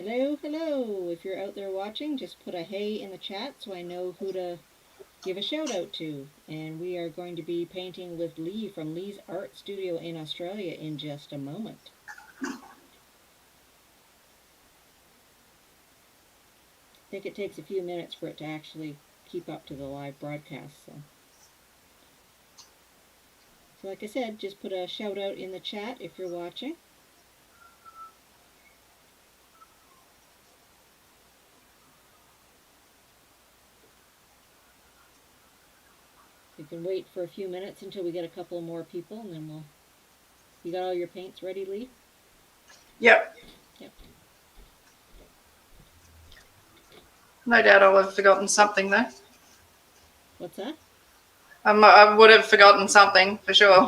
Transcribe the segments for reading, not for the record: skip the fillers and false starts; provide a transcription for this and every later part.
Hello, hello. If you're out there watching, just put a hey in the chat so I know who to give a shout out to. And we are going to be painting with Leigh from Leigh's Art Studio in Australia in just a moment. I think it takes a few minutes for it to actually keep up to the live broadcast. So like I said, just put a shout out in the chat if you're watching. You can wait for a few minutes until we get a couple more people, and then we'll... You got all your paints ready, Leigh? Yep. Yep. No doubt I'll have forgotten something, though. What's that? I would have forgotten something, for sure.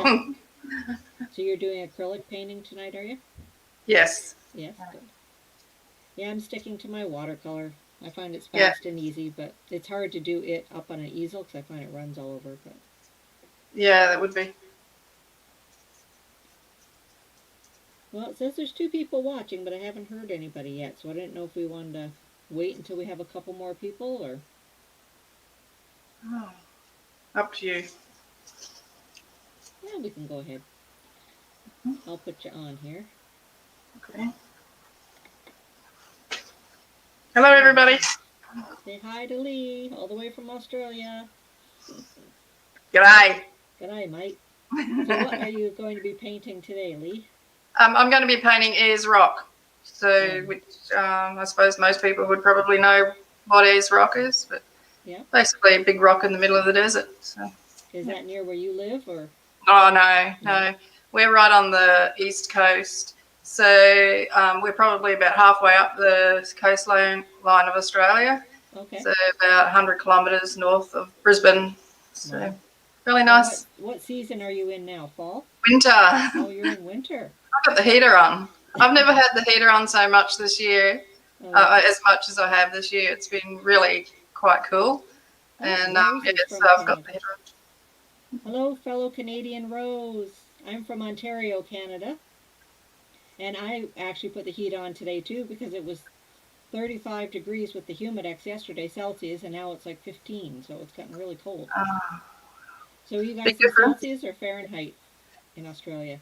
So you're doing acrylic painting tonight, are you? Yes. Yes, good. Yeah, I'm sticking to my watercolor. I find it's fast and easy, but it's hard to do it up on an easel because I find it runs all over. But yeah, that would be. Well, it says there's 2 people watching, but I haven't heard anybody yet, so I didn't know if we wanted to wait until we have a couple more people, or... Oh, up to you. Yeah, we can go ahead. I'll put you on here. Okay. Hello, everybody. Say hi to Leigh, all the way from Australia. G'day. G'day, mate. So what are you going to be painting today, Leigh? I'm going to be painting Ayers Rock, so which I suppose most people would probably know what Ayers Rock is, but basically a big rock in the middle of the desert. So. Is that near where you live, or? Oh, no. We're right on the east coast, so we're probably about halfway up the coastline of Australia. Okay. So about 100 kilometres north of Brisbane. So really nice. What season are you in now? Fall? Winter. Oh, you're in winter. I've got the heater on. I've never had the heater on so much this year, as much as I have this year. It's been really quite cool. And so I've got the heater on. Hello, fellow Canadian Rose. I'm from Ontario, Canada. And I actually put the heat on today, too, because it was 35 degrees with the Humidex yesterday, Celsius, and now it's like 15, so it's gotten really cold. So are you guys in Celsius or Fahrenheit in Australia?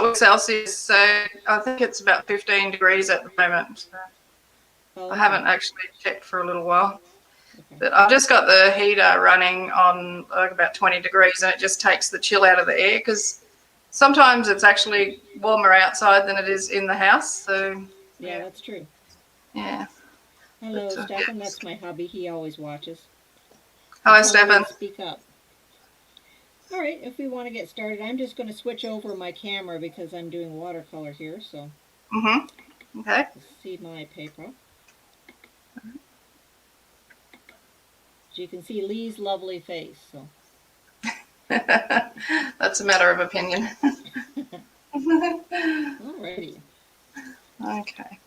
With Celsius, so I think it's about 15 degrees at the moment. So I haven't actually checked for a little while. But I've just got the heater running on like about 20 degrees, and it just takes the chill out of the air, because sometimes it's actually warmer outside than it is in the house. So yeah, that's true. Yeah. Hello, Stefan. That's my hubby. He always watches. Hello, Stefan. Speak up. All right, if we want to get started, I'm just going to switch over my camera because I'm doing watercolor here, so. Okay. See my paper. So you can see Leigh's lovely face, so. That's a matter of opinion. Alrighty. Okay.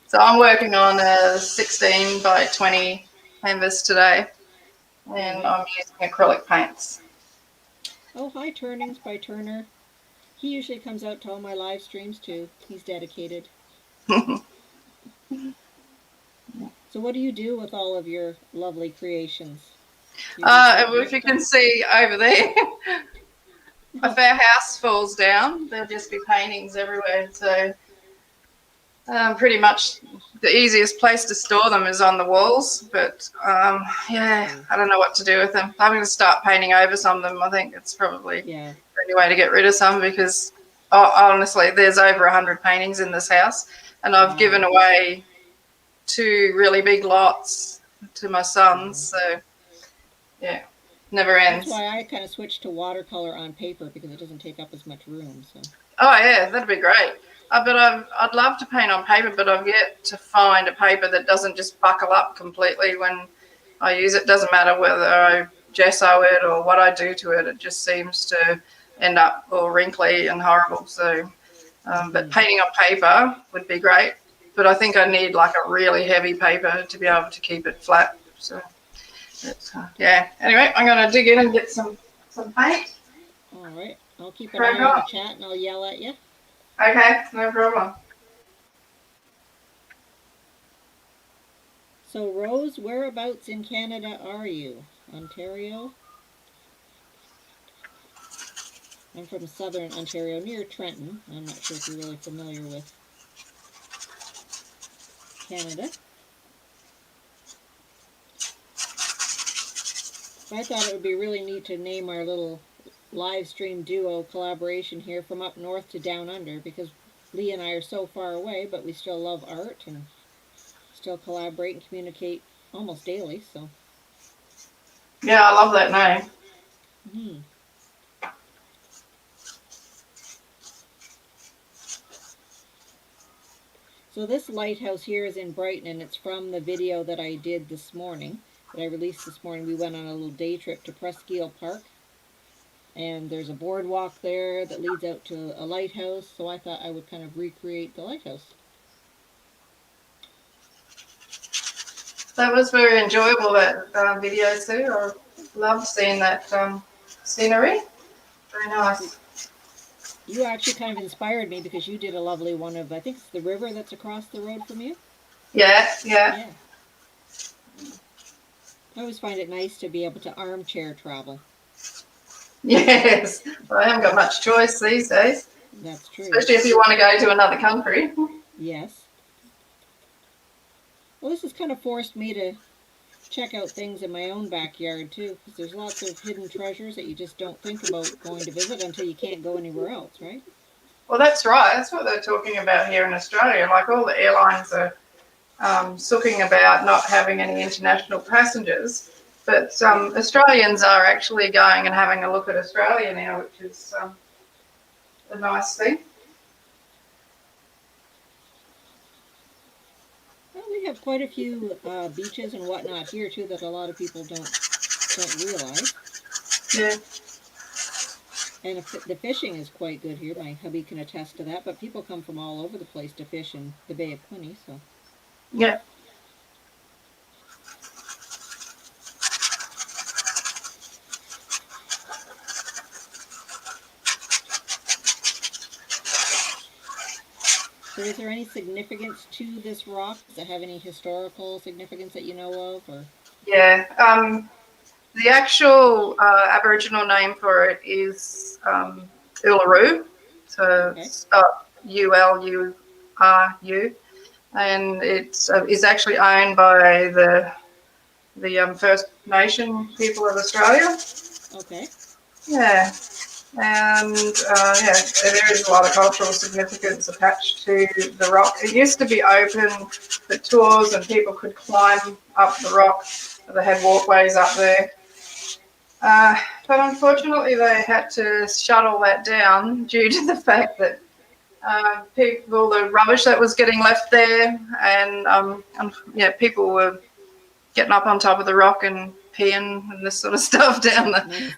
So I'm working on a 16 by 20 canvas today, and I'm using acrylic paints. Oh, hi, Turnings by Turner. He usually comes out to all my live streams, too. He's dedicated. So what do you do with all of your lovely creations? If you can see over there, if our house falls down, there'll just be paintings everywhere. So pretty much the easiest place to store them is on the walls. But yeah, I don't know what to do with them. I'm going to start painting over some of them. I think it's probably the only way to get rid of some, because honestly, there's over 100 paintings in this house, and I've given away 2 really big lots to my sons. So yeah, never ends. That's why I kind of switched to watercolor on paper, because it doesn't take up as much room. So. Oh yeah, that'd be great. But I'd love to paint on paper, but I've yet to find a paper that doesn't just buckle up completely when I use it. Doesn't matter whether I gesso it or what I do to it, it just seems to end up all wrinkly and horrible. So, but painting on paper would be great. But I think I need like a really heavy paper to be able to keep it flat. So, yeah. Anyway, I'm going to dig in and get some paint. All right. I'll keep an eye on the chat and I'll yell at you. Okay, no problem. So, Rose, whereabouts in Canada are you? Ontario? I'm from southern Ontario, near Trenton. I'm not sure if you're really familiar with Canada. But I thought it would be really neat to name our little live stream duo collaboration here from up north to down under, because Leigh and I are so far away, but we still love art and still collaborate and communicate almost daily. So, Yeah, I love that name. hmm. So this lighthouse here is in Brighton, and it's from the video that I did this morning, that I released this morning. We went on a little day trip to Presqu'île Park, and there's a boardwalk there that leads out to a lighthouse, so I thought I would kind of recreate the lighthouse. That was very enjoyable, that video too. I loved seeing that scenery. Very nice. You actually kind of inspired me because you did a lovely one of, I think it's the river that's across the road from you. Yeah, yeah. Yeah. I always find it nice to be able to armchair travel. Yes. Well, I haven't got much choice these days. That's true. Especially if you want to go to another country. Yes. Well, this has kind of forced me to check out things in my own backyard too, because there's lots of hidden treasures that you just don't think about going to visit until you can't go anywhere else, right? Well, that's right. That's what they're talking about here in Australia. Like, all the airlines are sooking about not having any international passengers, but Australians are actually going and having a look at Australia now, which is a nice thing. Well, we have quite a few beaches and whatnot here too that a lot of people don't realize. Yeah. And the fishing is quite good here. My hubby can attest to that. But people come from all over the place to fish in the Bay of Quinte. So Yeah. So is there any significance to this rock? Does it have any historical significance that you know of? Or Yeah. The actual Aboriginal name for it is Uluru. So okay. Ulu, and it is actually owned by the First Nation people of Australia. Okay. Yeah. And yeah, there is a lot of cultural significance attached to the rock. It used to be open for tours and people could climb up the rock. They had walkways up there. But unfortunately, they had to shut all that down due to the fact that the rubbish that was getting left there, and yeah, people were getting up on top of the rock and peeing and this sort of stuff down there. Nice.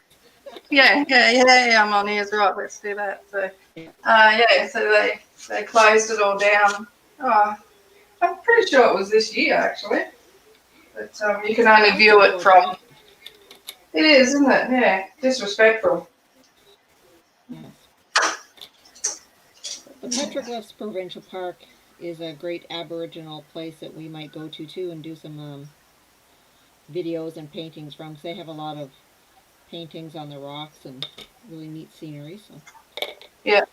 Yeah, I'm on Ears Rock. Let's do that. So, yeah, so they closed it all down. Oh, I'm pretty sure it was this year, actually. But you can only view it from. It is, isn't it? Yeah, disrespectful. Yes. The Petroglyphs Provincial Park is a great Aboriginal place that we might go to too and do some videos and paintings from, because they have a lot of paintings on the rocks and really neat scenery. So Yeah.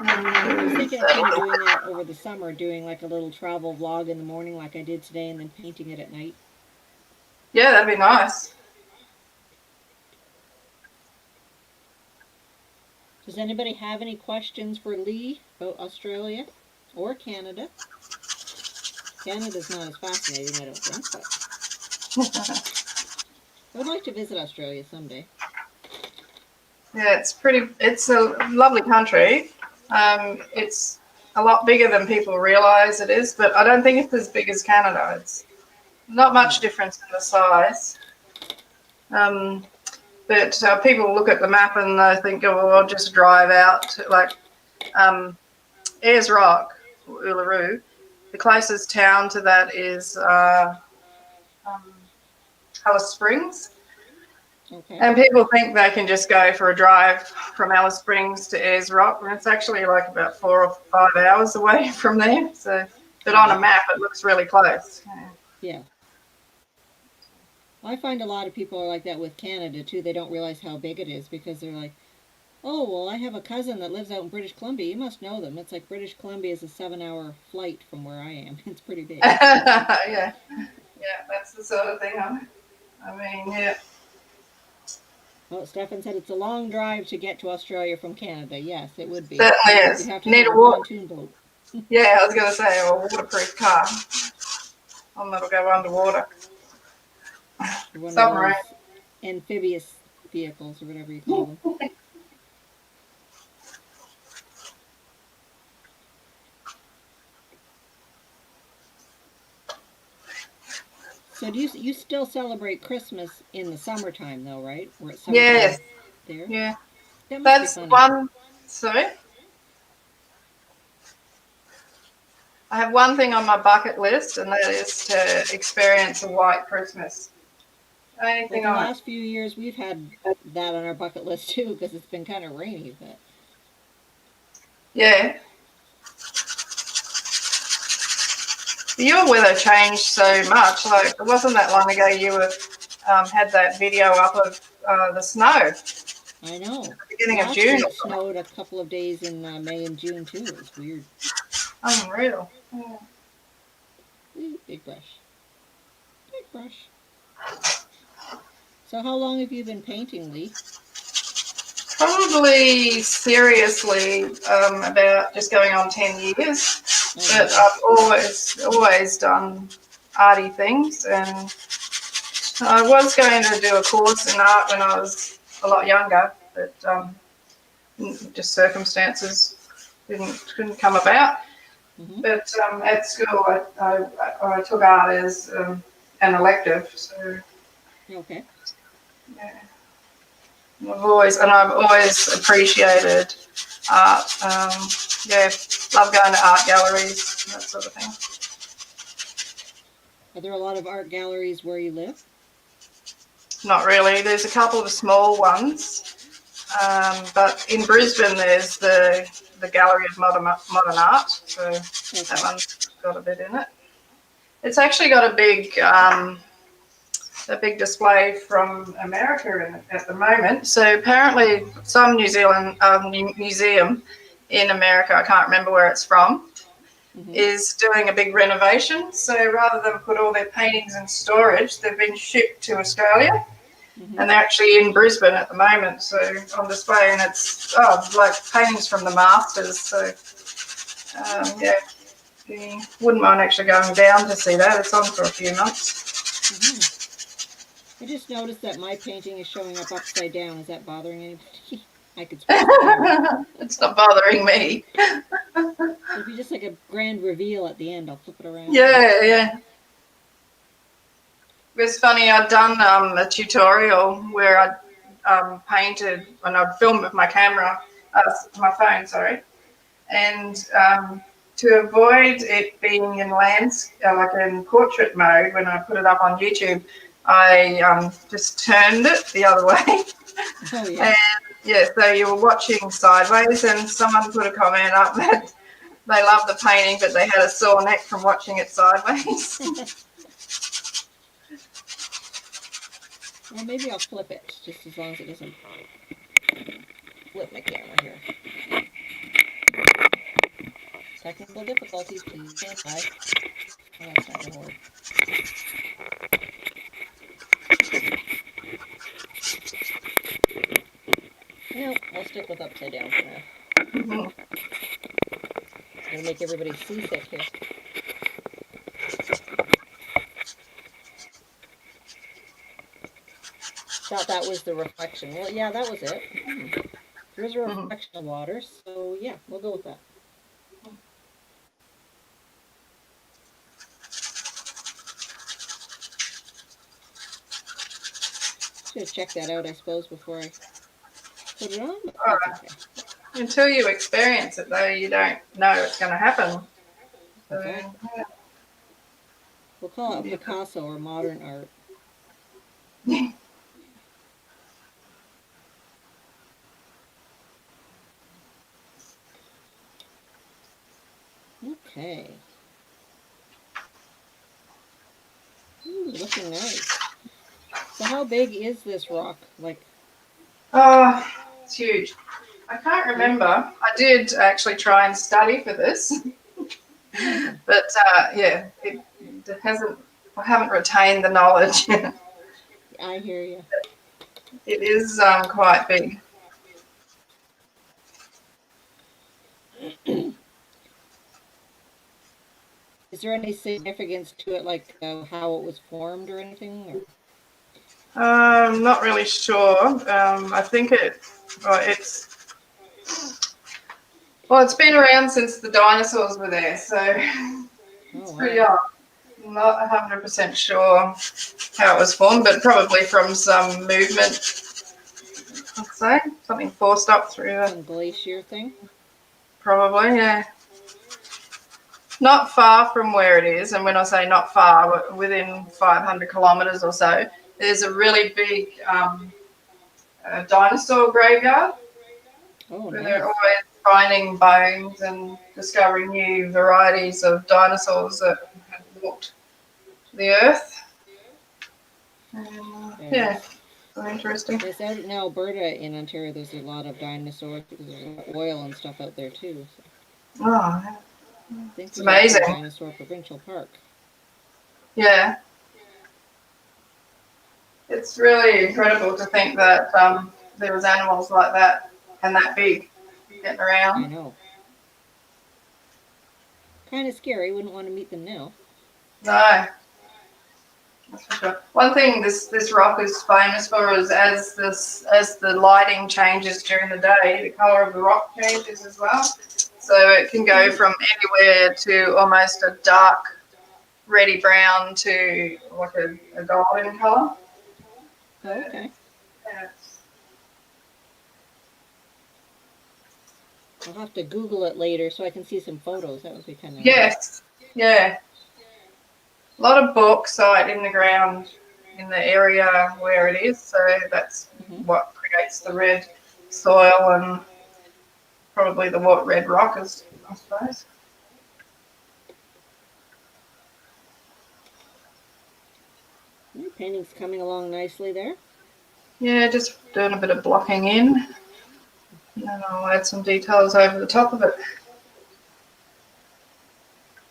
I was thinking of kind of doing that over the summer, doing like a little travel vlog in the morning like I did today, and then painting it at night. Yeah, that'd be nice. Does anybody have any questions for Leigh about Australia or Canada? Canada's not as fascinating, I don't think, but I would like to visit Australia someday. Yeah, it's a lovely country. It's a lot bigger than people realise it is, but I don't think it's as big as Canada. It's not much difference in the size. But people look at the map and they think, oh, well, I'll just drive out to, like, Ayers Rock, Uluru. The closest town to that is Alice Springs. Okay. And people think they can just go for a drive from Alice Springs to Ayers Rock, and it's actually like about 4 or 5 hours away from there. So, but on a map, it looks really close. Yeah. I find a lot of people are like that with Canada too. They don't realize how big it is because they're like, oh, well, I have a cousin that lives out in British Columbia. You must know them. It's like British Columbia is a 7 hour flight from where I am. It's pretty big. Yeah, yeah, that's the sort of thing. I mean, yeah, Well, Stefan said it's a long drive to get to Australia from Canada. Yes, it would be. certainly You'd is. have to Need have a a water. pontoon boat Yeah, I was going to say a waterproof car. One that'll go underwater. or one of Submarine. those amphibious vehicles or whatever you call them. So do you still celebrate Christmas in the summertime though, right? Or it's Yes, summertime there? yeah. That must be That's funny. one. Sorry, I have one thing on my bucket list, and that is to experience a white Christmas. Well, Anything the on it? last few years we've had that on our bucket list too because it's been kind of rainy. But Yeah. Your weather changed so much. Like it wasn't that long ago you were, had that video up of the snow, I know beginning of last June. year it snowed a couple of days in May and June too. It was weird. Unreal. Yeah. Ooh, big brush, big brush. So how long have you been painting, Leigh? Probably seriously about just going on 10 years, Oh but wow. I've always done arty things, and I was going to do a course in art when I was a lot younger, but just circumstances couldn't come about. Mm-hmm. But at school, I took art as an elective, so Okay. yeah, I've always appreciated art. Yeah, love going to art galleries, that sort of thing. Are there a lot of art galleries where you live? Not really. There's a couple of small ones, but in Brisbane there's the Gallery of Modern Art, so that Okay. one's got a bit in it. It's actually got a big display from America in it at the moment. So apparently, some New Zealand museum in America, I can't remember where it's from, Mm-hmm. is doing a big renovation. So rather than put all their paintings in storage, they've been shipped to Australia, Mm-hmm. and they're actually in Brisbane at the moment. So on display, and it's like paintings from the masters. So yeah, wouldn't mind actually going down to see that. It's on for a few months. Mm-hmm. I just noticed that my painting is showing up upside down. Is that bothering anybody? I could switch the camera. It's not bothering me. It'll be just like a grand reveal at the end. I'll flip it around. Yeah, yeah. It was funny. I'd done a tutorial where I'd painted and I'd filmed with my camera, my phone, sorry, and to avoid it being in like in portrait mode when I put it up on YouTube, I just turned it the other way. Oh yeah. And yeah, so you were watching sideways, and someone put a comment up that they loved the painting, but they had a sore neck from watching it sideways. Well, maybe I'll flip it just as long as it doesn't flip my camera here. Technical difficulties. Please stand by. Oh, that's not gonna work. No, I'll stick with upside down for now. It's gonna make everybody seasick here. Thought that was the reflection. Well, yeah, that was it. There's a reflection of water, so yeah, we'll go with that. Should have checked that out, I suppose, before I put it on, but All that's right. okay. Until you experience it, though, you don't know it's going to happen. That's right. So, We'll call it Picasso or modern art. yeah. Okay. Ooh, looking nice. So how big is this rock? Like Oh, it's huge. I can't huge? remember. I did actually try and study for this, Mm, but yeah, it hasn't. I haven't retained the knowledge. I hear you. It is quite big. Is there any significance to it, like how it was formed or anything? Or? Not really sure. I think it's been around since the dinosaurs were there, so Oh it's pretty wow. old. I'm not 100% sure how it was formed, but probably from some movement, I'd say. Something forced up through it. Some glacier thing? Probably, yeah. Not far from where it is, and when I say not far, within 500 kilometres or so, there's a really big dinosaur graveyard Oh where they're nice. always finding bones and discovering new varieties of dinosaurs that have walked the earth. Yeah, Yes. so interesting. Yes, out in Alberta in Ontario there's a lot of dinosaurs because there's a lot of oil and stuff out there too. So Oh, I think it's there's actually a amazing. dinosaur provincial park. Yeah, it's really incredible to think that there was animals like that and that big getting I around. know. Kind of scary. Wouldn't want to meet them now. No, that's for sure. One thing this rock is famous for is as the lighting changes during the day, the color of the rock changes as well. So it can go Hmm. from anywhere to almost a dark reddy brown to like a golden color. Oh, okay. Yeah. I'll have to Google it later so I can see some photos. That would be kind of nice. Yes, yeah. A lot of bauxite in the ground in the area where it is, so that's Hmm. what creates the red soil and probably the what red rock is, I suppose. Your painting's coming along nicely there. Yeah, just doing a bit of blocking in, and then I'll add some details over the top of it.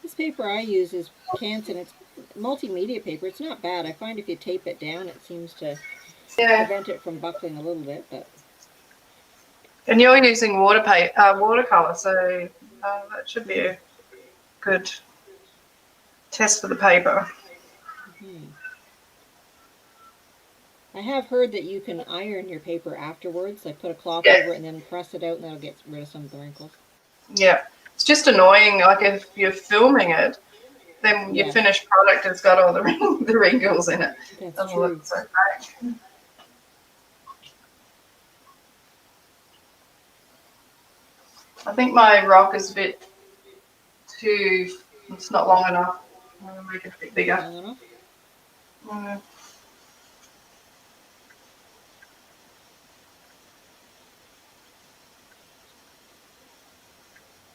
This paper I use is Canson. It's multimedia paper. It's not bad. I find if you tape it down, it seems to Yeah, prevent it from buckling a little bit. But and you're using watercolor, so that should be a good test for the paper. hmm. I have heard that you can iron your paper afterwards. Like put a cloth Yeah, over it and then press it out, and that'll get rid of some of the wrinkles. yeah. It's just annoying. Like if you're filming it, then your Yes, finished product has got all the wrinkles in it. that's Doesn't look true. so great. I think my rock is a bit too. It's not long enough. I'm gonna make it a bit Not bigger. long enough. Mm.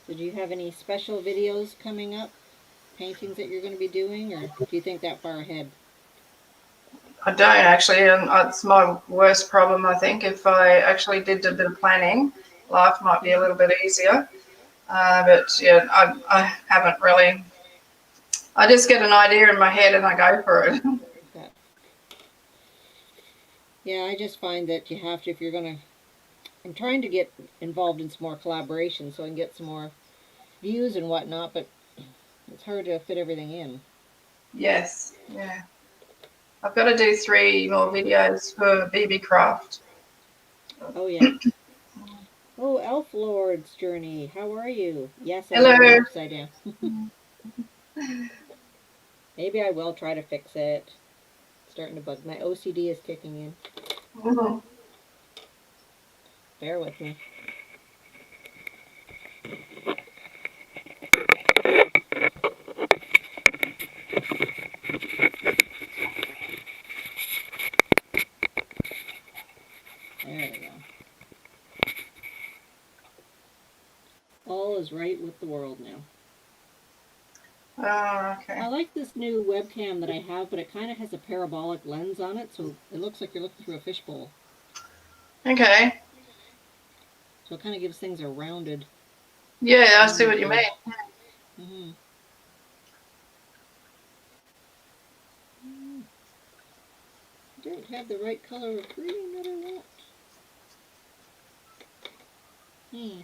So do you have any special videos coming up? Paintings that you're going to be doing, or do you think that far ahead? I don't actually, and it's my worst problem. I think if I actually did a bit of planning, life might be a Hmm. little bit easier. But yeah, I haven't really. I just get an idea in my head and I go for it. Yeah. Yeah, I just find that you have to if you're going to. I'm trying to get involved in some more collaboration so I can get some more views and whatnot, but it's hard to fit everything in. Yes, yeah. I've got to do 3 more videos for BB Craft. Oh yeah. Oh, Elf Lord's journey. How are you? Yes, I know I'm Hello. upside down. Maybe I will try to fix it. It's starting to bug. My OCD is kicking in. Mhm. Bear with me. There we go. All is right with the world now. Oh, I okay. like this new webcam that I have, but it kind of has a parabolic lens on it, so it looks like you're looking through a fishbowl. Okay. So it kind of gives things a Yeah, I see rounded what you edge. mean. Mm-hmm. I don't have the right color of green that I want. Hmm.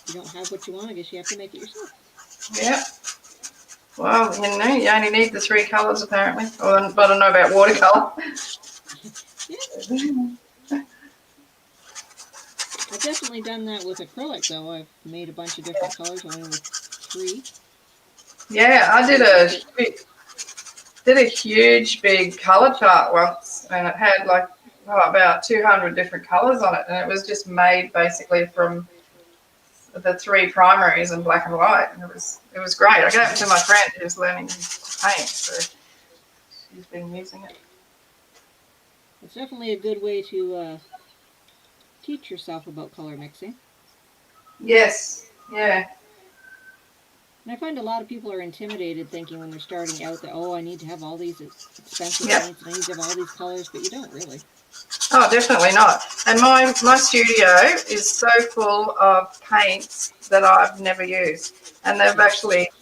You don't have what you want, I guess you have to make it yourself. Yeah. Well, you only need the three colours apparently. Oh, but I don't know about watercolour. Yeah, I've definitely done that with acrylic, though. I've made a bunch of different colors, only with three. Yeah, I See if it fits. did a huge big colour chart once, and it had like about 200 different colours on it, and it was just made basically from the three primaries in black and white, and it was great. I gave it to my friend who's learning to paint, so she's been using it. It's definitely a good way to teach yourself about color mixing. Yes, yeah, And I find a lot of people are intimidated thinking when they're starting out that, oh, I need to have all these expensive yep. paints and I need to have all these colors, but you don't really. Oh, definitely not. And my studio is so full of paints that I've never used, and Yeah.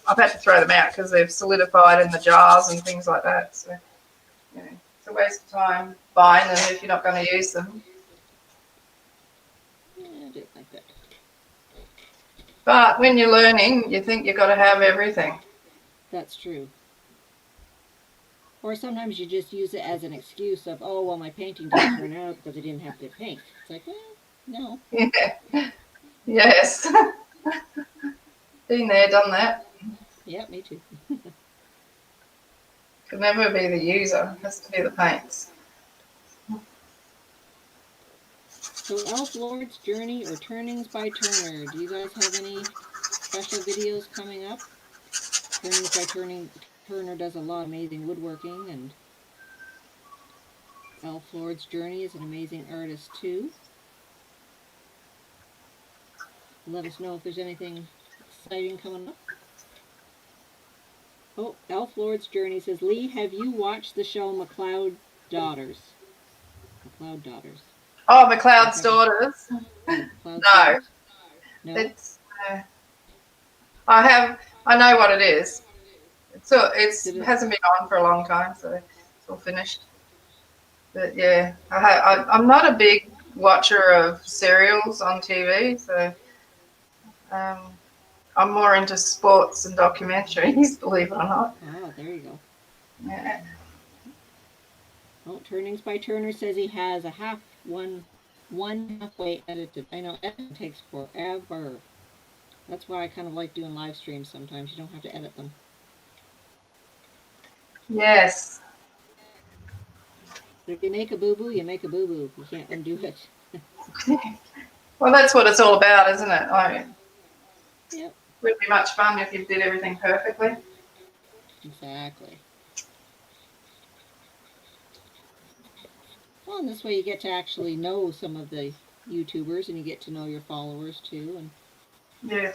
I've had to throw them out because they've solidified in the jars and things like that. So it's a waste of time buying them if you're not going to use them. I didn't like that. But when you're learning, you think you've got to have everything. That's true. Or sometimes you just use it as an excuse of, oh, well, my painting didn't turn out because I didn't have good paint. It's like, well, no. Yeah. Yes. Been there, done that. Yeah, me too. Could never be the user. Has to be the paints. So, Elf Lord's Journey or Turnings by Turner. Do you guys have any special videos coming up? Turnings by Turner does a lot of amazing woodworking, and Elf Lord's Journey is an amazing artist too. Let us know if there's anything exciting coming up. Oh, Elf Lord's Journey says, Leigh, have you watched the show McCloud Daughters? McCloud Daughters. Oh, Do you McLeod's have a daughters. McCloud's No, Daughters? No? it's. I have. I know what it is. It's Did it? hasn't been on for a long time, so it's all finished. But yeah, I'm not a big watcher of serials on TV, so um, I'm more into sports and documentaries, believe it or not. Ah, there you go. Yeah. Oh, Turnings by Turner says he has a one halfway edited. I know editing takes forever. That's why I kind of like doing live streams sometimes. You don't have to edit them. Yes. But if you make a boo boo, you make a boo boo. You can't undo it. Well, that's what it's all about, isn't it? Like, Yep, it would be much fun if you did everything perfectly. exactly. Well, and this way you get to actually know some of the YouTubers and you get to know your followers too. And Yeah.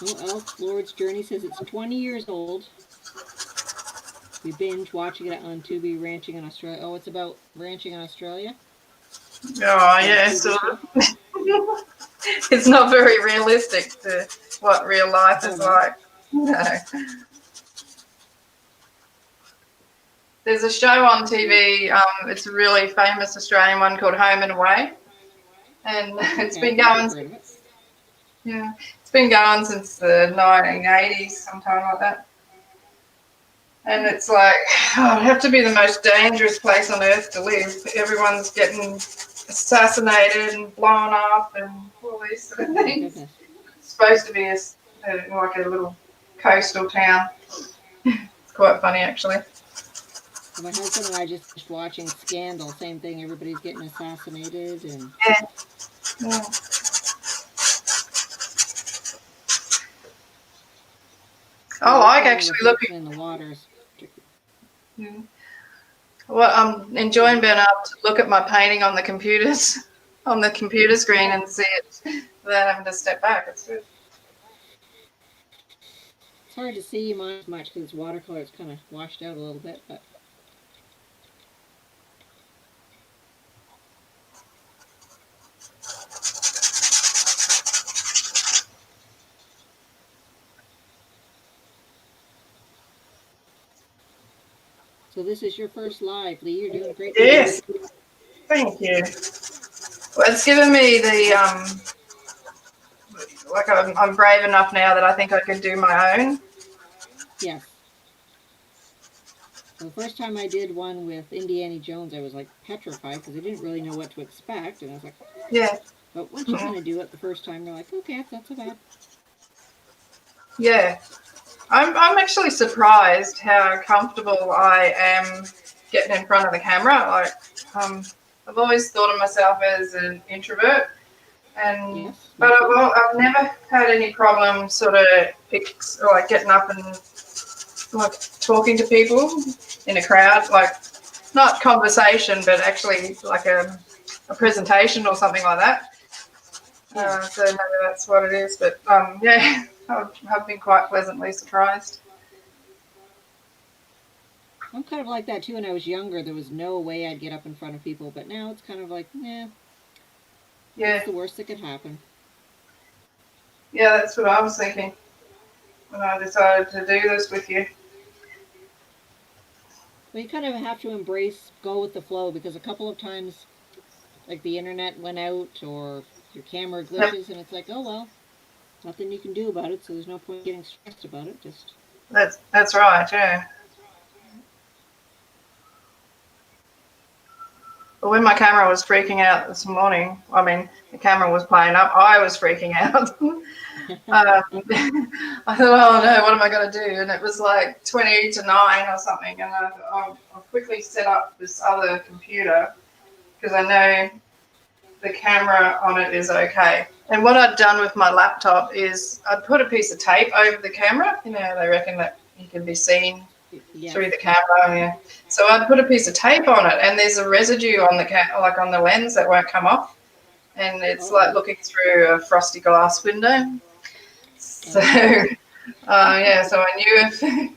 oh, Elf Lord's Journey says it's 20 years old. We binge watching it on Tubi Ranching in Australia. Oh, it's about ranching in Australia. Oh, Is that a yeah, TV sort show? of. It's not very realistic to what real life Oh is no. like. No. There's a show on TV. It's a really famous Australian one called Home and Away, and it's Okay, I been think I've going. heard of it. Yeah, it's been going since the 1980s, sometime like that. And it's like, oh, it'd have to be the most dangerous place on earth to live. Everyone's getting assassinated and blown up and all these sort of Oh my things. goodness. It's supposed to be like a little coastal town. It's quite funny, actually. Well, my husband and I just finished watching Scandal. Same thing. Everybody's getting assassinated, and Yeah. Yeah. I like looking at actually reflection looking. in the waters. Yeah. Well, I'm enjoying being able to look at my painting on the computers, on the computer screen, and see it without having to step back. It's good. It's hard to see mine as much because it's watercolor. It's kind of washed out a little bit, but so this is your first live, Leigh. You're doing great today. Yes, thank you. Well, it's given me the like I'm brave enough now that I think I can do my own. Yes. Well, the first time I did one with Indiana Jones, I was like petrified because I didn't really know what to expect, and I was like, Yeah. but once you Mhm. kind of do it the first time, you're like, okay, it's not so bad. Yeah. I'm actually surprised how comfortable I am getting in front of the camera. Like, I've always thought of myself as an introvert, Yes, but me too. I've never had any problem sort of like getting up and like talking to people in a crowd, like not conversation, but actually like a presentation or something like that. Yeah. So maybe that's what it is. But yeah, I've been quite pleasantly surprised. I'm kind of like that too. When I was younger, there was no way I'd get up in front of people, but now it's kind of like, yeah, what's Yeah, the worst that could happen? yeah, that's what I was thinking when I decided to do this with you. Well, you kind of have to embrace, go with the flow, because a couple of times, like the internet went out or your camera Yep, glitches, and it's like, oh well, nothing you can do about it, so there's no point getting stressed about it. Just that's right. Yeah. But when my camera was freaking out this morning, I mean, the camera was playing up, I was freaking out. I thought, oh no, what am I going to do? And it was like 20 to 9 or something. And I thought, oh, I'll quickly set up this other computer because I know the camera on it is okay. And what I'd done with my laptop is I'd put a piece of tape over the camera. You know, they reckon that you can be seen through yes. the camera. Yeah. So I'd put a piece of tape on it, and there's a residue on the like on the lens that won't come off, and it's like Oh. looking through a frosty glass window. So Oh. yeah, so I knew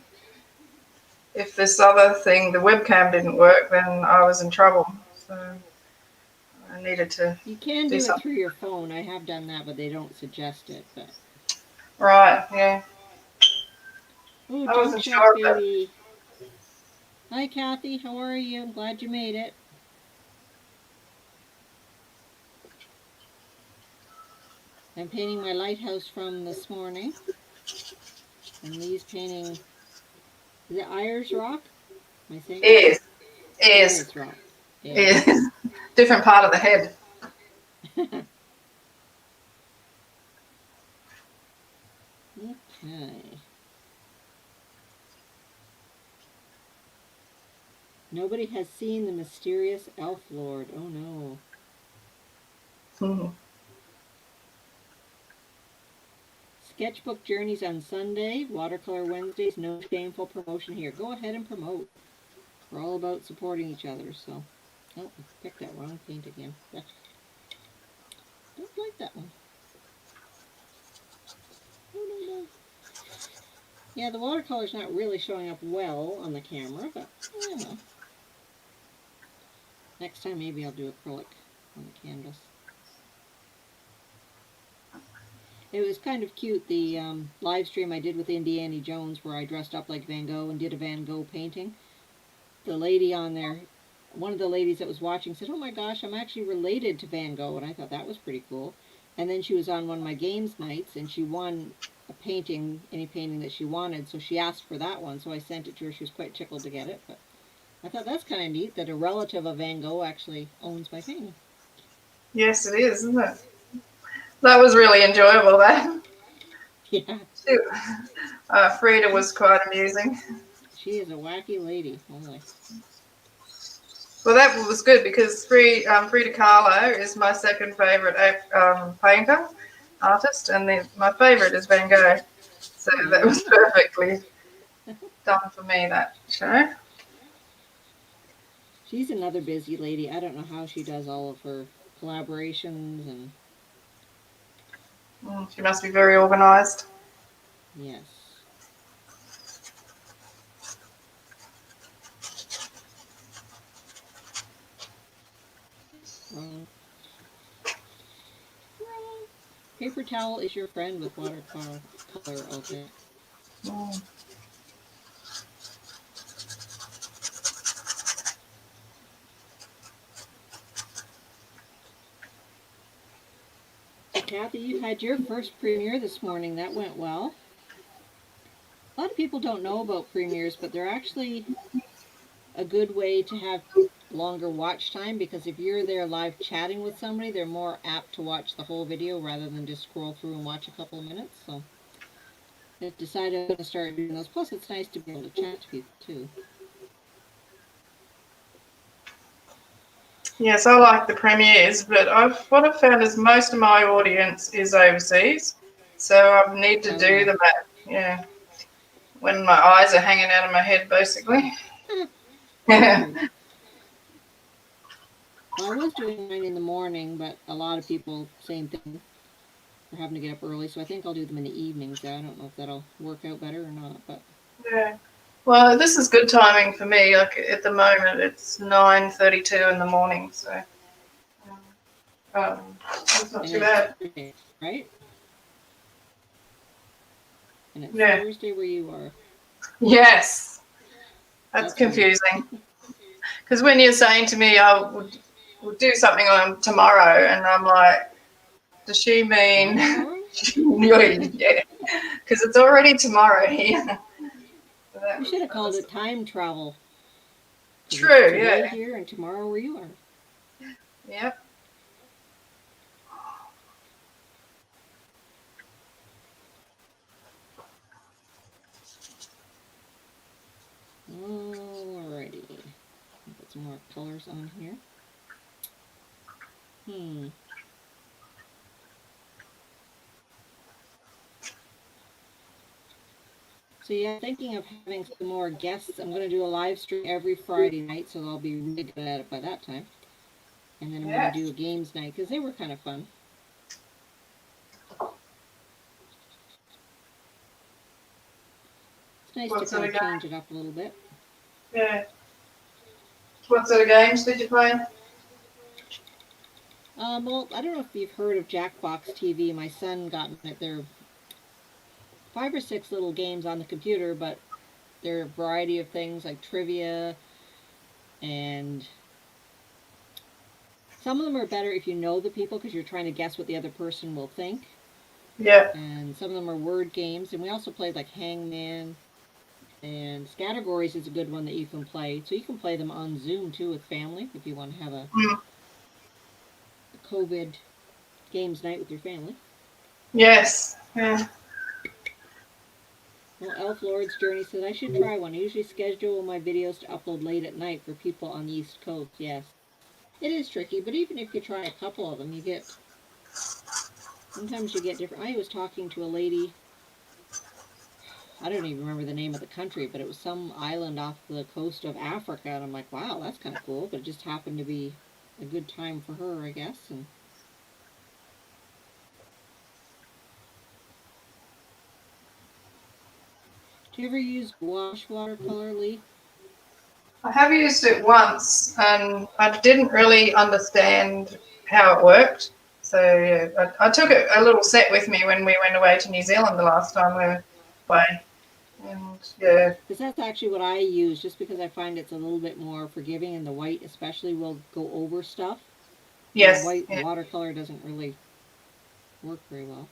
if this other thing, the webcam didn't work, then I was in trouble. So I needed to You can do do it something. through your phone. I have done that, but they don't suggest it. But Right? Yeah, oh, I junk wasn't shop sure, but baby. Hi, Kathy. How are you? I'm glad you made it. I'm painting my lighthouse from this morning, and Lee's painting. Is it Ayers Rock? Am I saying it right? ears, ears, Ayers Rock. Ayers. ears, different part of the head. Okay. Nobody has seen the mysterious elf lord. Oh no. Mhm. Sketchbook journeys on Sunday, watercolor Wednesdays, no shameful promotion here. Go ahead and promote. We're all about supporting each other, so. Oh, I picked that wrong paint again. Don't like that one. No, no, no. Yeah, the watercolor's not really showing up well on the camera, but you know. Next time maybe I'll do acrylic on the canvas. It was kind of cute, the live stream I did with Indiana Jones where I dressed up like Van Gogh and did a Van Gogh painting. The lady on there, one of the ladies that was watching said, oh my gosh, I'm actually related to Van Gogh, and I thought that was pretty cool. And then she was on one of my games nights, and she won a painting, any painting that she wanted, so she asked for that one, so I sent it to her. She was quite tickled to get it, but I thought that's kind of neat that a relative of Van Gogh actually owns my painting. Yes, it is, isn't it? That was really enjoyable. That Yeah, Frida was quite amusing. she is a wacky lady. Holy. Well, that was good because Frida Kahlo is my second favourite painter, artist, and my favourite is Van Gogh. So that was perfectly done for me, that show. She's another busy lady. I don't know how she does all of her collaborations and She must be very organised. yes. Wrong. Wrong. Paper towel is your friend with watercolor. Okay. Mm. So Kathy, you had your first premiere this morning. That went well. A lot of people don't know about premieres, but they're actually a good way to have longer watch time because if you're there live chatting with somebody, they're more apt to watch the whole video rather than just scroll through and watch a couple of minutes. So I decided I'm going to start doing those. Plus, it's nice to be able to chat to people too. Yes, I like the premieres, but what I've found is most of my audience is overseas, so I need to Oh do yeah. them at when my eyes are hanging out of my head, basically. That's Yeah. true. Well, I was doing mine in the morning, but a lot of people, same thing, are having to get up early, so I think I'll do them in the evenings. I don't know if that'll work out better or not, but Yeah. Well, this is good timing for me. Like at the moment, it's 9:32 in the morning, so it's not and too it's bad. Thursday, right? And it's Yeah. Thursday where you are. Yes, that's That's weird. confusing. Because when you're saying to me, I would do something on tomorrow, and I'm like, does she mean? Tomorrow? Yeah, because it's already tomorrow here. So You should have that called was it time travel. Because it's true. today Yeah. here and tomorrow where you are. Yep. Alrighty. Put some more colors on here. Hmm. So yeah, thinking of having some more guests. I'm going to do a live stream every Friday night, so I'll be really good at it by that time. And then I'm going to Yeah. do a games night because they were kind of fun. It's nice to What kind sort of of game? change it up a little bit. Yeah. What sort of games did you play? Well, I don't know if you've heard of Jackbox TV. My son got it. They're 5 or 6 little games on the computer, but they're a variety of things like trivia, and some of them are better if you know the people because you're trying to guess what the other person will think. Yeah. And some of them are word games. And we also played like Hangman, and Scattergories is a good one that you can play. So you can play them on Zoom too with family if you want to have a Mm. COVID games night with your family. Yes. Yeah. Well, Elf Lord's Journey says I should try one. I usually schedule my videos to upload late at night for people on the East Coast. Yes, it is tricky, but even if you try a couple of them, you get sometimes you get different. I was talking to a lady. I don't even remember the name of the country, but it was some island off the coast of Africa, and I'm like, wow, that's kind of cool. But it just happened to be a good time for her, I guess. And do you ever use gouache watercolor, Leigh? I have used it once, and I didn't really understand how it worked. So yeah, I took a little set with me when we went away to New Zealand the last time we were away, and yeah, Because that's actually what I use, just because I find it's a little bit more forgiving, and the white especially will go over stuff, where yes, white yeah. watercolor doesn't really work very well.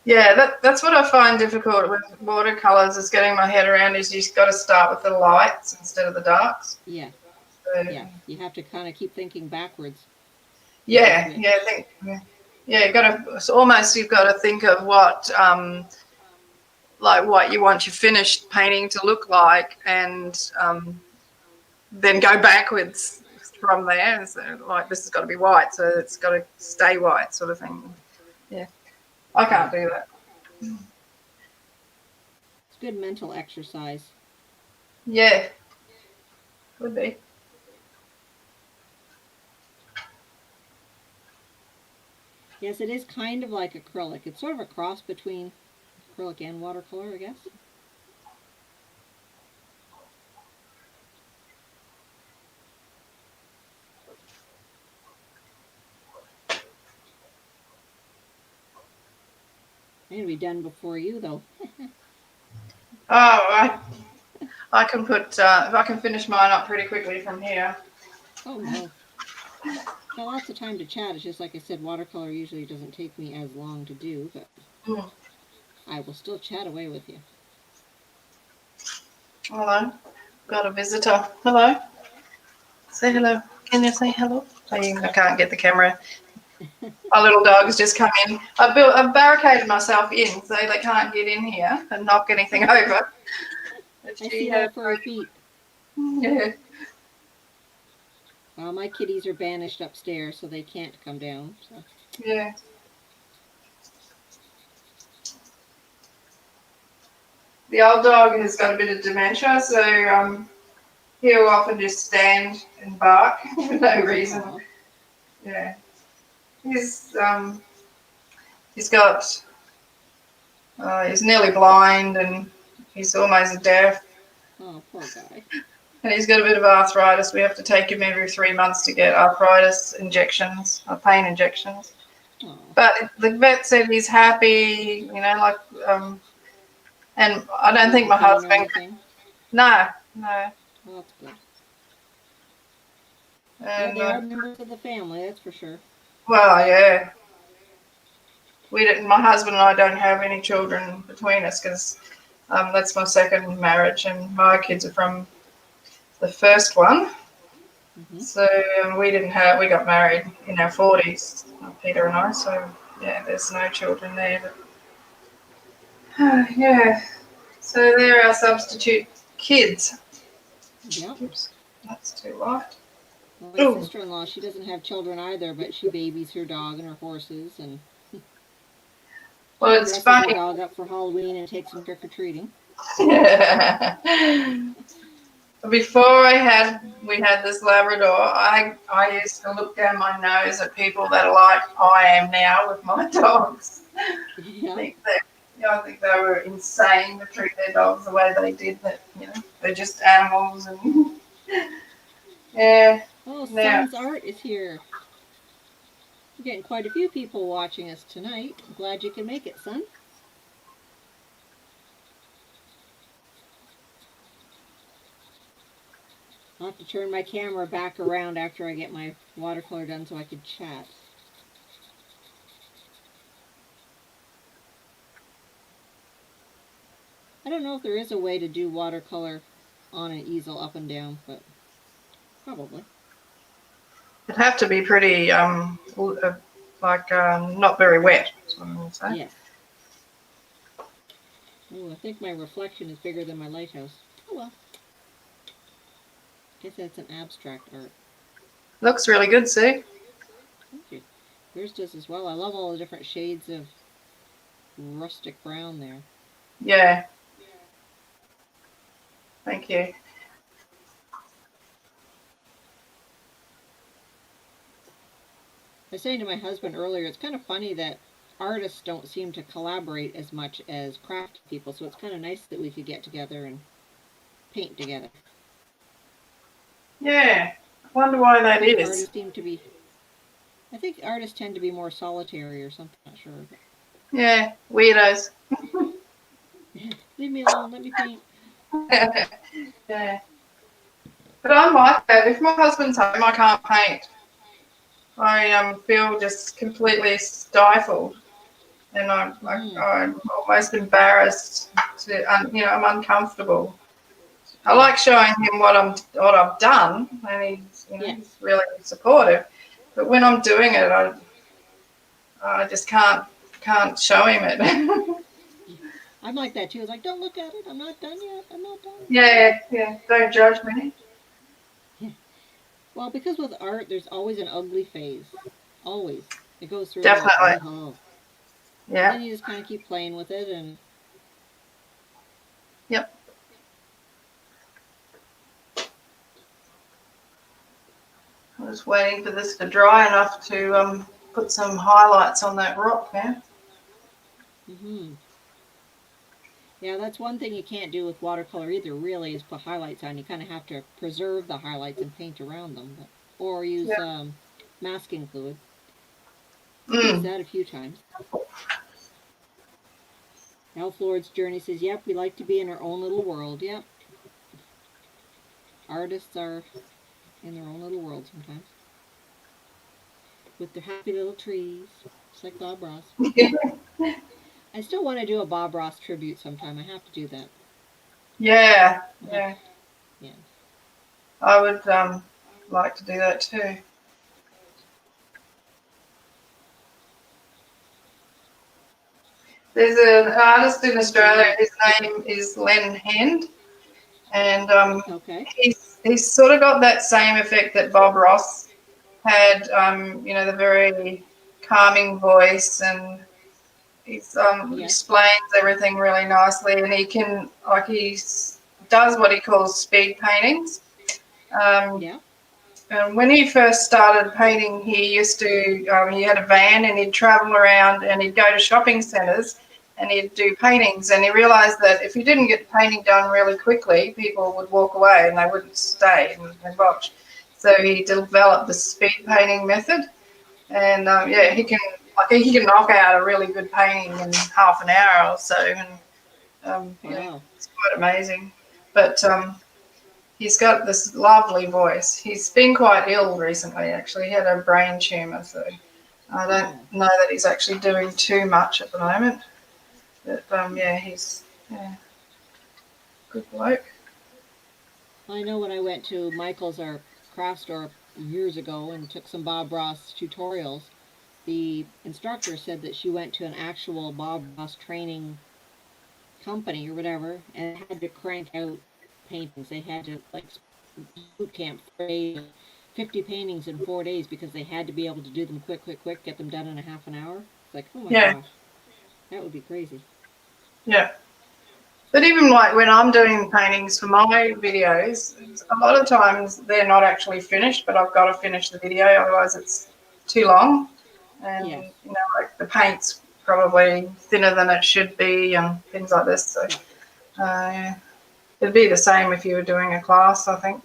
Yeah, that's what I find difficult with watercolors is getting my head around is you've got to start with the lights instead of the darks. Yeah, So, yeah, you have to kind of keep thinking backwards, which is yeah, yeah, which. I think yeah, you got to it's almost you've got to think of what like what you want your finished painting to look like, and then go backwards from there. So, like this has got to be white, so it's got to stay white, sort of thing. Yeah, I can't Yeah. do that. good mental exercise. Yeah, would be. Yes, it is kind of like acrylic. It's sort of a cross between acrylic and watercolor, I guess. I'm gonna be done before you, though. Oh, I can put I can finish mine up pretty quickly from here. Oh no. Got lots of time to chat. It's just like I said, watercolor usually doesn't take me as long to do, but Mm. I will still chat away with you. Hello, got a visitor. Hello, say hello. Can you say hello? I can't get the camera. Our little dog's just come in. I've barricaded myself in so they can't get in here and knock anything over. But I she see has. all furry feet. Yeah. Well, my kitties are banished upstairs, so they can't come down. So. Yeah. The old dog has got a bit of dementia, so he'll often just stand and bark for no reason. Aw. Yeah. He's he's got he's nearly blind and he's almost deaf. Oh, poor guy. And he's got a bit of arthritis. We have to take him every 3 months to get arthritis injections, pain injections. Oh. But the vet said he's happy, like, and I don't No think my pain or husband. anything. No, no, Well, that's good. Yeah, and they are members of the family, that's for sure. well, yeah, we didn't. My husband and I don't have any children between us because that's my second marriage, and my kids are from the first one. Mm-hmm. So we didn't have. We got married in our 40s, Peter and I. So yeah, there's no children there. But, yeah. So they're our substitute kids. Yep. Oops, that's too light. Well, my Oh, sister-in-law, she doesn't have children either, but she babies her dog and her horses and well, it's dresses her funny. dog up for Halloween and takes them trick-or-treating. Before we had this Labrador, I used to look down my nose at people that are like I am now with my dogs. Yeah. I think they were insane to treat their dogs the way they did. That they're just animals, and yeah. Oh, Now, Son's Art is here. We're getting quite a few people watching us tonight. Glad you could make it, son. I'll have to turn my camera back around after I get my watercolor done so I can chat. I don't know if there is a way to do watercolor on an easel up and down, but probably. it'd have to be pretty like not very wet. That's what I'm gonna say. Yes. Oh, I think my reflection is bigger than my lighthouse. Oh well. Guess that's an abstract art. Looks really good. See? Thank you. Yours does as well. I love all the different shades of rustic brown there. Yeah. Thank you. I was saying to my husband earlier, it's kind of funny that artists don't seem to collaborate as much as craft people, so it's kind of nice that we could get together and paint together. Yeah. I wonder why I that think is. artists seem to be. I think artists tend to be more solitary or something. Not sure. But Yeah. Weirdos. leave me alone. Let me paint. Yeah. But I'm like that. If my husband's home, I can't paint. I feel just completely stifled, and Mm-hmm. I'm almost embarrassed to, I'm uncomfortable. I Yeah. like showing him what I've done, and Yeah. he's really supportive. But when I'm doing it, I just can't show him it. I'm like that too. It's like, don't look at it. I'm not done yet. I'm not done. Yeah, yeah. Don't judge me. Well, because with art, there's always an ugly phase. Always. It goes through like, Definitely. oh. And Yeah. then you just kind of keep playing with it and Yep. I'm just waiting for this to dry enough to put some highlights on that rock now. Mhm. Yeah, that's one thing you can't do with watercolor either. Really, is put highlights on. You kind of have to preserve the highlights and paint around them, or use Yeah. masking fluid. I've used Mm. that a few times. Elf Lord's Journey says, "Yep, we like to be in our own little world." Yep, artists are in their own little world sometimes, with their happy little trees, just like Bob Ross. I still want to do a Bob Ross tribute sometime. I have to do that. Yeah. I have, Yeah. yeah. I would like to do that too. There's an artist in Australia. Enjoying. His name is Len Hend, and Okay. he's sort of got that same effect that Bob Ross had. The very calming voice, and he's Yes. explains everything really nicely, and he does what he calls speed paintings. Um, Yeah. And when he first started painting, he had a van and he'd travel around and he'd go to shopping centres and he'd do paintings. And he realised that if he didn't get the painting done really quickly, people would walk away and they wouldn't stay and watch. So he developed the speed painting method. And Okay. he can knock out a really good painting in half an hour or so. And Wow. it's quite amazing. But he's got this lovely voice. He's been quite ill recently, actually. He had a brain tumour, so I don't Oh. know that he's actually doing too much at the moment. But he's good bloke. I know when I went to Michael's, our craft store, years ago and took some Bob Ross tutorials, the instructor said that she went to an actual Bob Ross training company or whatever and had to crank out paintings. They had to like boot camp 4 days, 50 paintings in 4 days because they had to be able to do them quick, quick, quick, get them done in a half an hour. It's like, oh my Yeah, gosh, that would be crazy. yeah. But even like when I'm doing paintings for my videos, a lot of times they're not actually finished, but I've got to finish the video, otherwise it's too long. And Yes. like the paint's probably thinner than it should be, and things like this. So Yeah. yeah. It'd be the same if you were doing a class, I think.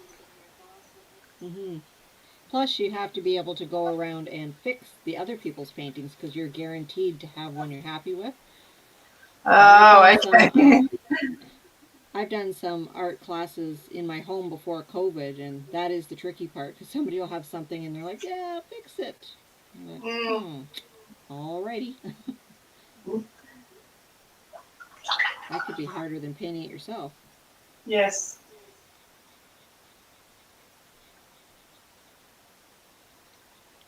Hmm. Plus, you have to be able to go around and fix the other people's paintings because you're guaranteed to have one you're happy with. And Oh, okay. I've done some art classes in my home before COVID, and that is the tricky part because somebody will have something and they're like, "Yeah, fix it." I'm like, Mm, alrighty. That could be harder than painting it yourself. yes.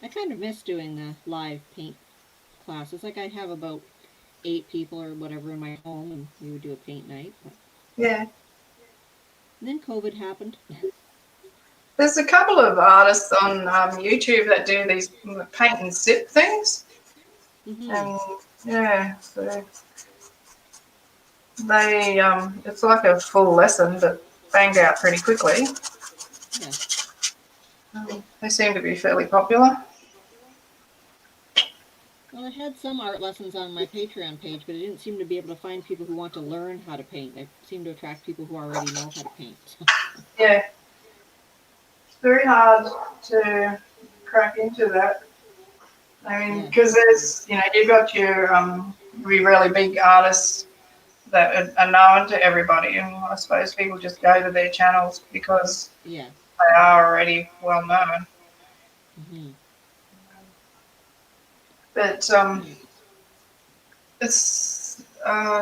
I kind of miss doing the live paint classes. Like I'd have about 8 people or whatever in my home, and we would do a paint night. But Yeah. then COVID happened. There's a couple of artists on YouTube that do these paint and sip things. Hmm. And yeah, so it's like a full lesson, but banged out pretty quickly. Yes. They seem to be fairly popular. Well, I had some art lessons on my Patreon page, but I didn't seem to be able to find people who want to learn how to paint. I seem to attract people who already know how to paint. Yeah, it's very hard to crack into that. I mean, Yes. because you've got your really big artists that are known to everybody, and I suppose people just go to their channels because Yes. they are already well known. Hmm. But Right. it's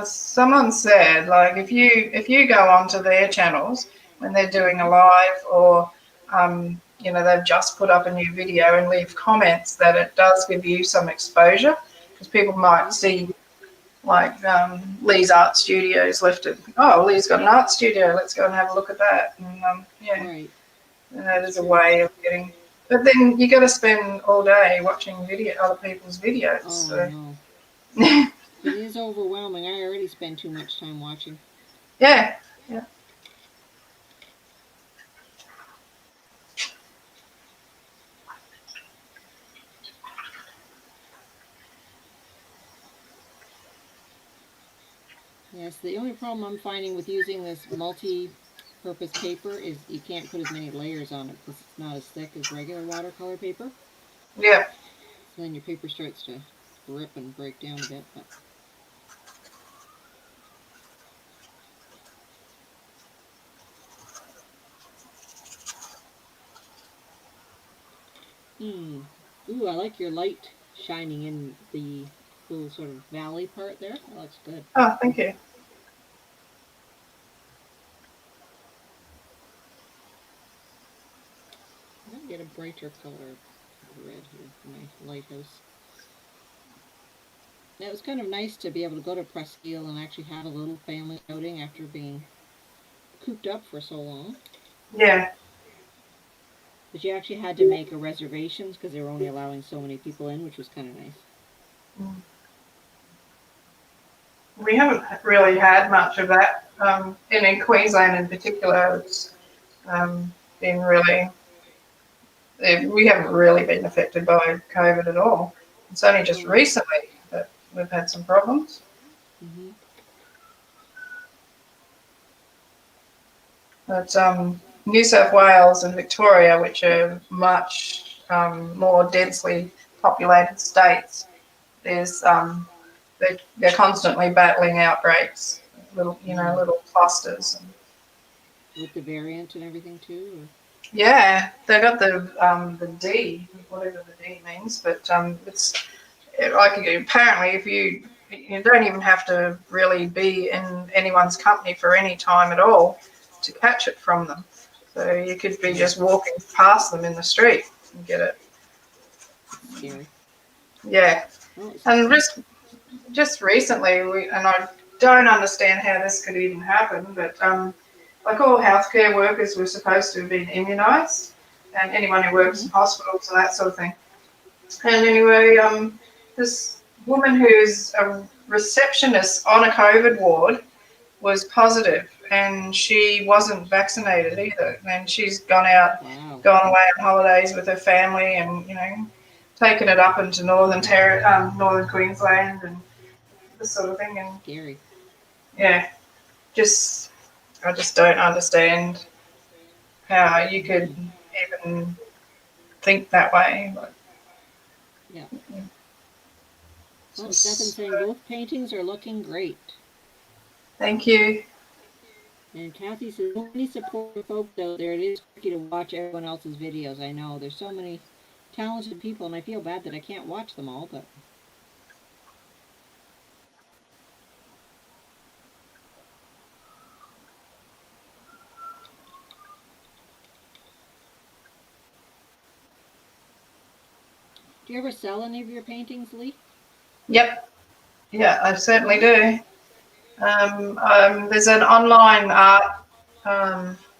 someone said like if you go onto their channels when they're doing a Hmm. live or they've just put up a new video and leave comments that it does give you some exposure because people might Okay. see like Leigh's art studios lifted. Oh, Leigh's got an art studio. Let's go and have a look at that. And Right. that That's is a true. way of getting. But then you got to spend all day watching other people's videos. Oh, I So know. It is overwhelming. I already spend too much time watching. Yeah. Yeah. Yes, the only problem I'm finding with using this multi-purpose paper is you can't put as many layers on it because it's not as thick as regular watercolor paper. Yeah. So then your paper starts to rip and break down a bit. But hmm, ooh, I like your light shining in the little sort of valley part there. That looks good. Oh, thank you. I gotta get a brighter color red here for my lighthouse. It was kind of nice to be able to go to Presqu'île and actually have a little family outing after being cooped up for so long. Yeah. But you actually had to make a reservations because they were only allowing so many people in, which was kind of nice. Mm. We haven't really had much of that. In Queensland in particular, it's been really, we haven't really been affected by COVID at all. It's only just Oh, recently that we've had some problems. mm-hmm. But New South Wales and Victoria, which are much more densely populated states, there's they're constantly battling outbreaks, Mm. little clusters. With the variant and everything too. Yeah, they got the D, whatever the D means, but it's like apparently if you don't even have to really be in anyone's company for any time at all to catch it from them. So you could be Or oh, just walking past them in the street and get it. that's scary. Yeah, Oh, and just recently, and I don't understand how this could even happen, but like all healthcare workers were supposed to have been immunised, and anyone who works mm-hmm. in hospitals and that sort of thing. And anyway, this woman who's a receptionist on a COVID ward was positive, and she wasn't vaccinated either. And she's Wow. gone away on holidays with her family, and taken it up into northern Queensland, and this sort of thing. And Scary. yeah, just I just don't understand how you could Mm-hmm. even think that way. But Yeah. it's Well, Stephen's just saying both paintings are looking great. thank you. And Kathy says, so many supportive folks out there. It is tricky to watch everyone else's videos. I know there's so many talented people, and I feel bad that I can't watch them all. But do you ever sell any of your paintings, Leigh? Yep, yeah, I certainly Mm-hmm. do. There's an online art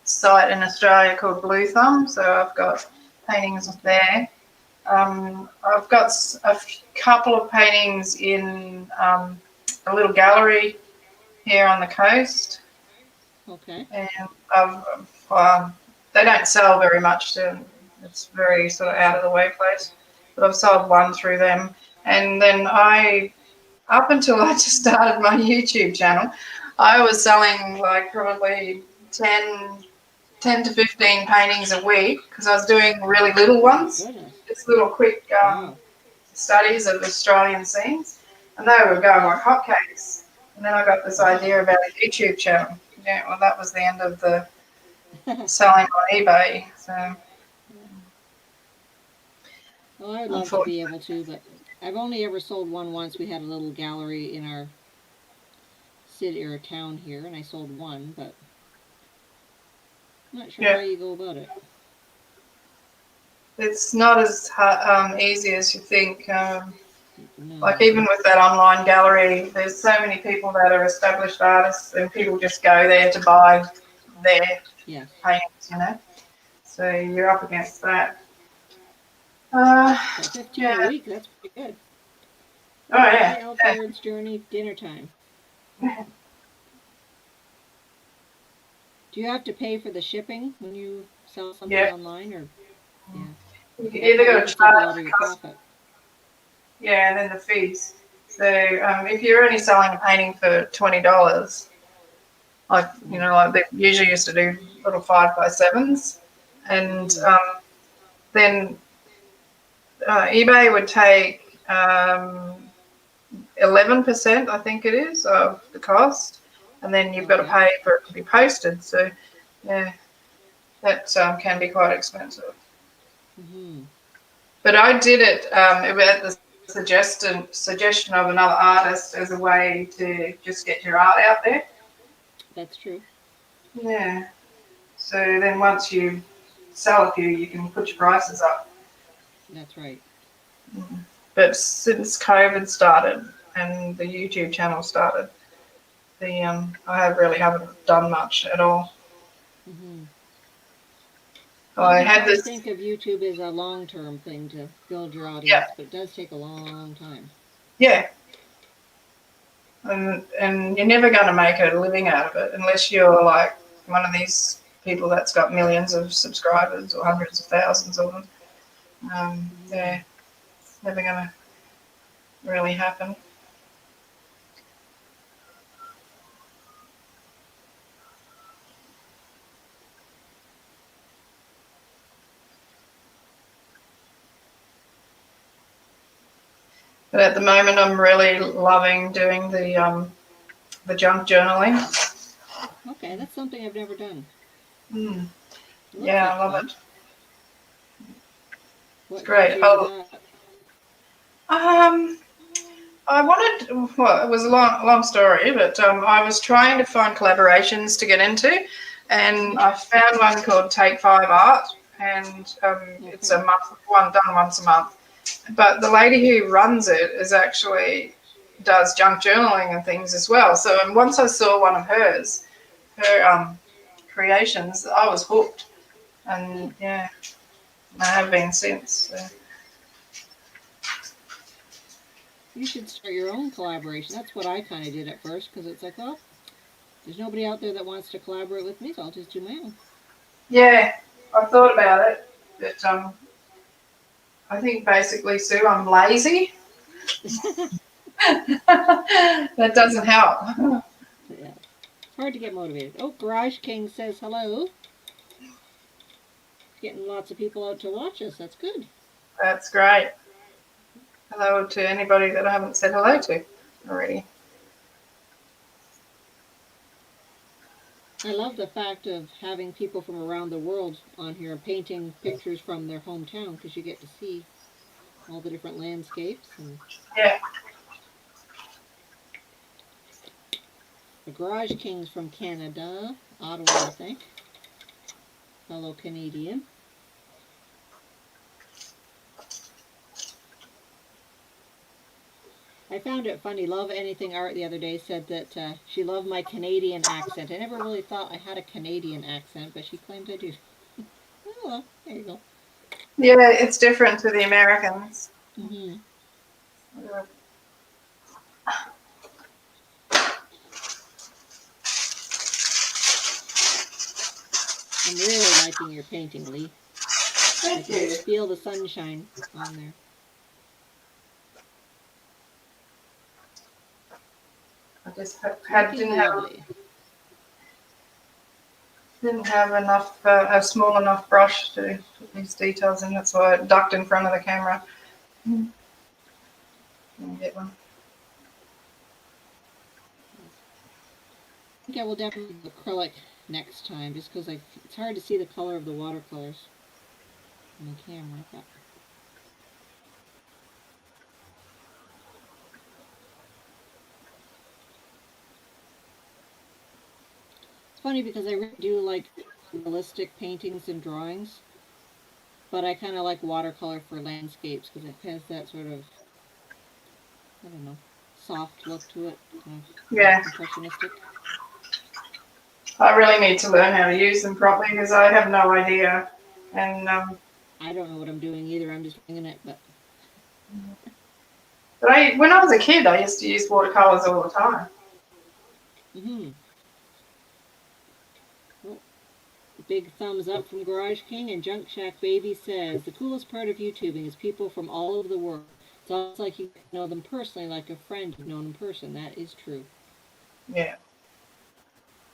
site in Australia called Blue Thumb, so I've got paintings there. I've got a couple of paintings in a little gallery here on the coast, Okay. and they don't sell very much. It's very sort of out of the way place, but I've sold one through them, and then up until I just started my YouTube channel, I was selling like probably 10, 10 to 15 paintings a week because I was doing really little Oh my ones, goodness. just little quick Wow. studies of Australian scenes, and they were going like Mm-hmm. hotcakes. And then I got this idea Wow. about a YouTube channel. Yeah, well, that was the end of the selling on eBay. So, Well, I would love to be unfortunately, able to, but I've only ever sold one once. We had a little gallery in our city or town here, and I sold one, but I'm not sure how yeah, you go about it. it's not as easy as you think. Like No. even with that online gallery, there's so many people that are established artists, and people just go there to buy their Yes. paintings. So you're up against that. Uh, But 15 a yeah. week, that's pretty good. Oh Hi, yeah. Alfred's Journey, dinner time. Do you have to pay for the shipping when you sell something Yeah, online, or yeah, you that either probably got to eats up a charge lot of the your customer, profit? yeah, and then the fees. So if you're only selling a painting for $20, like Mm. like they usually used to do little 5x7s, and Mm-hmm. then eBay would take 11%, I think it is, of the cost, and then you've got to Okay. pay for it to be posted. So, yeah, that can be quite expensive. Mm-hmm. But I did it, at the suggestion of another artist as a way to just get your art out there. That's true. Yeah. So then once you sell a few, you can put your prices up. That's right. But since COVID started and the YouTube channel started, the haven't done much at all. Mm-hmm. Well, I you had probably this, think of YouTube as a long-term thing to build your yeah, audience, but it does take a long time. yeah, and you're never going to make a living out of it unless you're like one of these people that's got millions of subscribers or hundreds of thousands of them. Mm-hmm. Yeah, it's never going to really happen. But at the moment, I'm really loving doing the junk journaling. Okay, that's something I've never done. Mm, It looks yeah, like I love fun. it. It's What got great. you into that? Um, I wanted, well, it was a long story, but I was trying to find collaborations to get into, and Mm-hmm. I found one called Take Five Art, and it's Okay. a month one done once a month. But the lady who runs it is actually does junk journaling and things as well. So, and once I saw one of her creations, I was hooked, Hmm. and yeah, I have been since. So. You should start your own collaboration. That's what I kind of did at first because it's like, well, there's nobody out there that wants to collaborate with me, so I'll just do my own. Yeah, I've thought about it, but I think basically, Sue, I'm lazy. That doesn't help. Yeah. It's hard to get motivated. Oh, Garage King says hello. Getting lots of people out to watch us. That's good. That's great. Hello to anybody that I haven't said hello to already. I love the fact of having people from around the world on here painting pictures from their hometown because you get to see all the different landscapes. And Yeah, the Garage King's from Canada, Ottawa, I think. Fellow Canadian. I found it funny. Love Anything Art the other day said that she loved my Canadian accent. I never really thought I had a Canadian accent, but she claims I do. Oh, well, there you go. yeah, it's different to the Americans. Mm-hmm. I'm really liking your painting, Leigh. I Thank can you. just feel the sunshine on there. I just It's looking lovely. didn't have enough a small enough brush to put these details in. That's why I ducked in front of the camera. Get one. I think I will definitely do acrylic next time, just because it's hard to see the color of the watercolors on the camera. But it's funny because I really do like realistic paintings and drawings, but I kind of like watercolor for landscapes because it has that sort of, I don't know, soft look to it, kind of Yeah, impressionistic. I really need to learn how to use them properly because I have no idea. And I don't know what I'm doing either. I'm just winging it, but but when I was a kid, I used to use watercolors all the time. mm-hmm. Well, Big thumbs up from Garage King, and Junk Shack Baby says the coolest part of YouTubing is people from all over the world. It's almost like you get to know them personally, like a friend you've known in person. That is true. Yeah.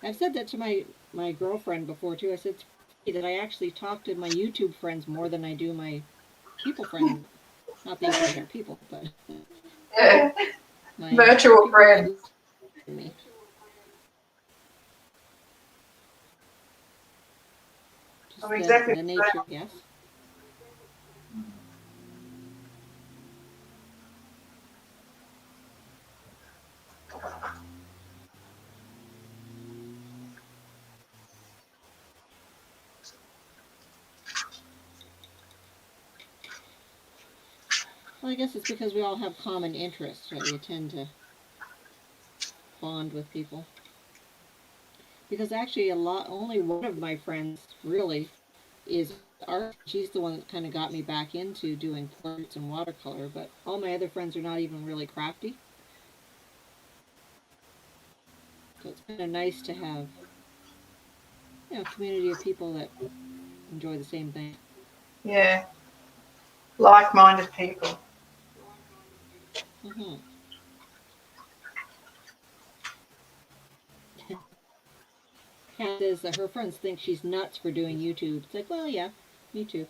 I've said that to my girlfriend before too. I said it's funny that I actually talk to my YouTube friends more than I do my people friends. Not that you guys are people, but Yeah. my Virtual people that friend. listen to me. I'm Just exactly the the nature, yes. Well, I guess it's because we all have common interests, right? We tend to bond with people. Because actually, only one of my friends really is art. She's the one that kind of got me back into doing portraits and watercolor. But all my other friends are not even really crafty. So it's kind of nice to have, a community of people that enjoy the same thing. Yeah. Like-minded people. Mm-hmm. Kat says that her friends think she's nuts for doing YouTube. It's like, well, yeah, me too.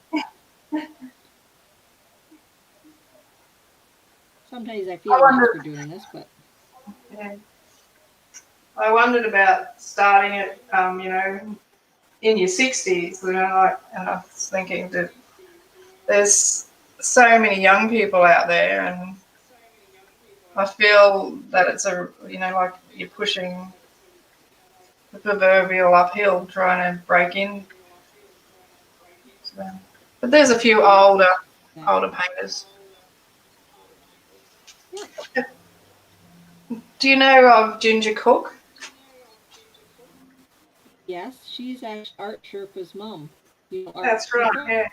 Sometimes I I feel nuts wondered. for doing this, but Yeah. I wondered about starting it. In your 60s. And I was thinking that there's so many young people out there, and I feel that it's like you're pushing the proverbial uphill trying to break in. So, but there's a few older exactly. painters. Yep. Do you know of Ginger Cook? Yes, she's actually Art Sherpa's mom. You know Art That's right. Sherpa? Yeah,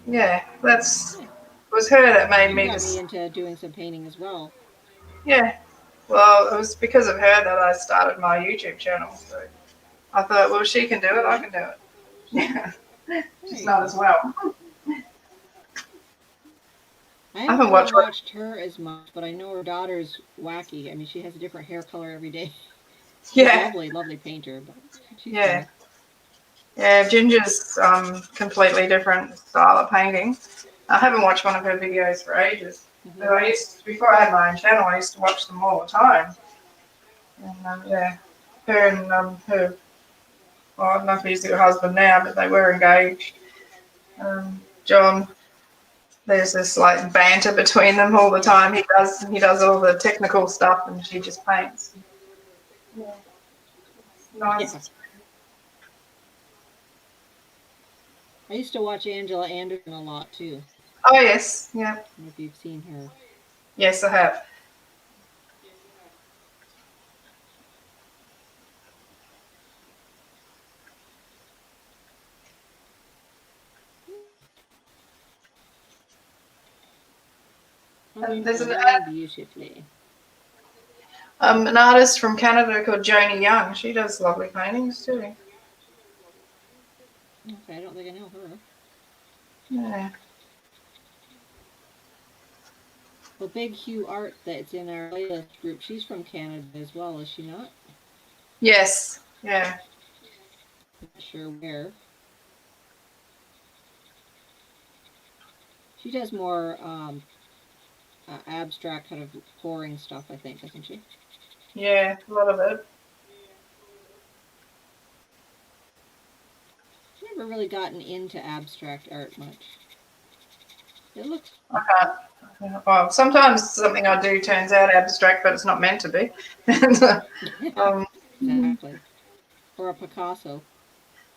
yeah. That's Yeah. it was her that made She me got me just. into doing some painting as well. Yeah. Well, it was because of her that I started my YouTube channel. So I thought, well, she can do Oh it. I yeah? can do it. Yeah. There Just you not go. as well. I I haven't haven't really watched one. watched her as much, but I know her daughter's wacky. I mean, she has a different hair color every day. She's Yeah, lovely, lovely painter, but she's yeah, funny. yeah. Ginger's completely different style of painting. I haven't watched one of her videos for ages. Hmm. But before I had my own channel, I used to watch them all the time. And yeah, her and her, well, I don't know if he's her husband now, but they were engaged. John, there's this like banter between them all the Yeah. time. He does all the technical stuff, and she just paints. Yeah, Yeah. nice. I used to watch Angela Anderson a lot too. Oh yes, yeah, I don't know if you've seen her. yes, I have. And Humming there's along beautifully. an artist from Canada called Joni Young. She does lovely paintings too. Okay, I don't think I know her. Yeah. Well, Big Hugh Art that's in our playlist group, she's from Canada as well, is she not? Yes. Yeah. Not sure where. She does more abstract kind of pouring stuff, I think, doesn't she? Yeah. A lot of it. Never really gotten into abstract art much. It looks I fun. can't. Well, sometimes something I do turns out abstract, but it's not meant to be. um, Exactly. Or a Picasso.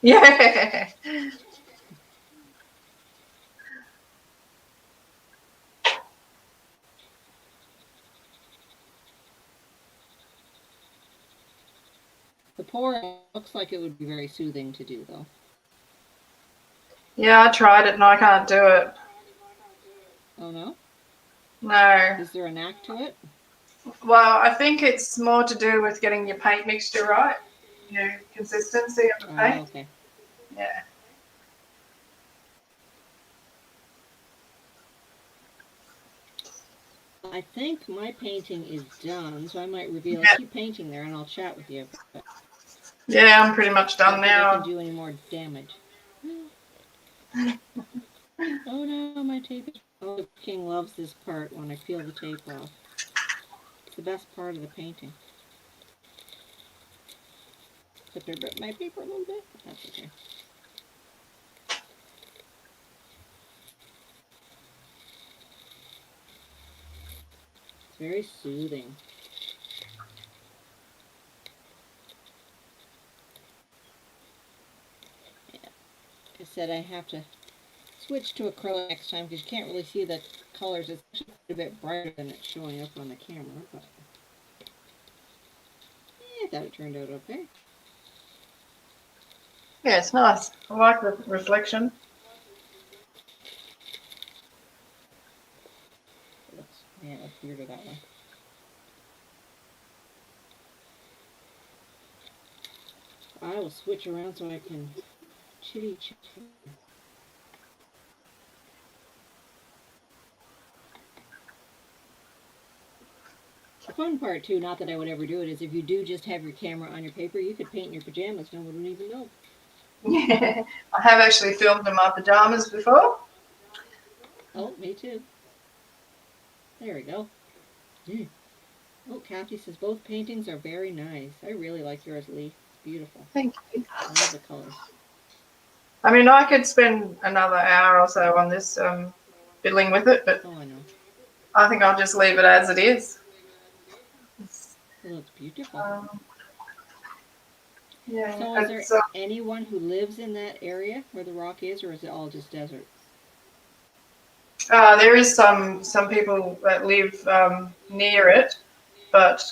yeah. The pouring looks like it would be very soothing to do, though. Yeah, I tried it and I can't do it. Oh no? No. Is there a knack to it? Well, I think it's more to do with getting your paint mixture right. consistency of the paint. Okay. Yeah. I think my painting is done, so I might reveal. Yeah. Keep painting there, and I'll chat with you. But Yeah, I'm pretty much I done don't think I can now. do any more damage. Oh no, my tape is. Oh, King loves this part when I peel the tape off. It's the best part of the painting. Except I ripped my paper a little bit. That's okay. It's very soothing. Yeah. Like I said, I have to switch to acrylic next time because you can't really see the colors. It's actually a bit brighter than it's showing up on the camera. But I thought it turned out okay. Yeah, it's nice. I like the reflection. It looks weirder that way. I will switch around so I can chitty chat. The fun part too, not that I would ever do it, is if you do just have your camera on your paper, you could paint in your pajamas. No one would even know. Yeah, I have actually filmed in my pajamas before. Oh, me too. There we go. Mm. Oh, Kathy says both paintings are very nice. I really like yours, Leigh. It's beautiful. Thank you. I love the colors. I mean, I could spend another hour or so on this fiddling with it, but Oh, I know. I think I'll just leave it as it is. It looks beautiful. Yeah, So is there anyone who lives in that area where the rock is, or is it all just desert? there is some people that live near it, but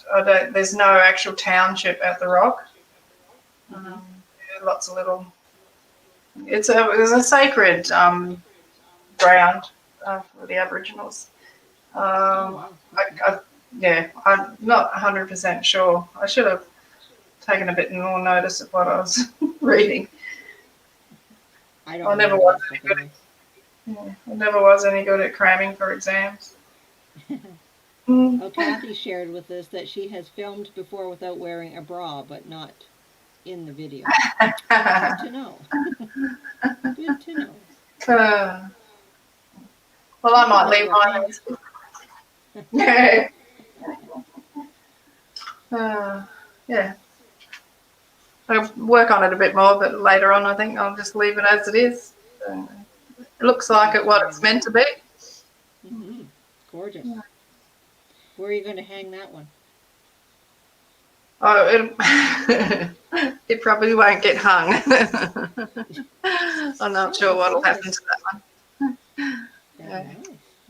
there's no actual township at the rock. Mm-hmm. Lots of little. It's a sacred ground for the Aboriginals. Oh, Um, wow. I'm not 100% sure. I should have taken a bit more notice of what I was reading. I don't remember that stuff anyway. I never was any good at cramming for exams. Oh, Kathy shared with us that she has filmed before without wearing a bra, but not in the video. Good to know. Good to know. Well, I You can might never leave wear panties. mine. Yeah. Yeah. I'll work on it a bit more, but later on, I think I'll just leave it as it is. It looks like it what it's meant to be. Mm-hmm. Gorgeous. Where are you going to hang that one? Oh, it probably won't get hung. I'm not sure what'll happen to that one. Very nice.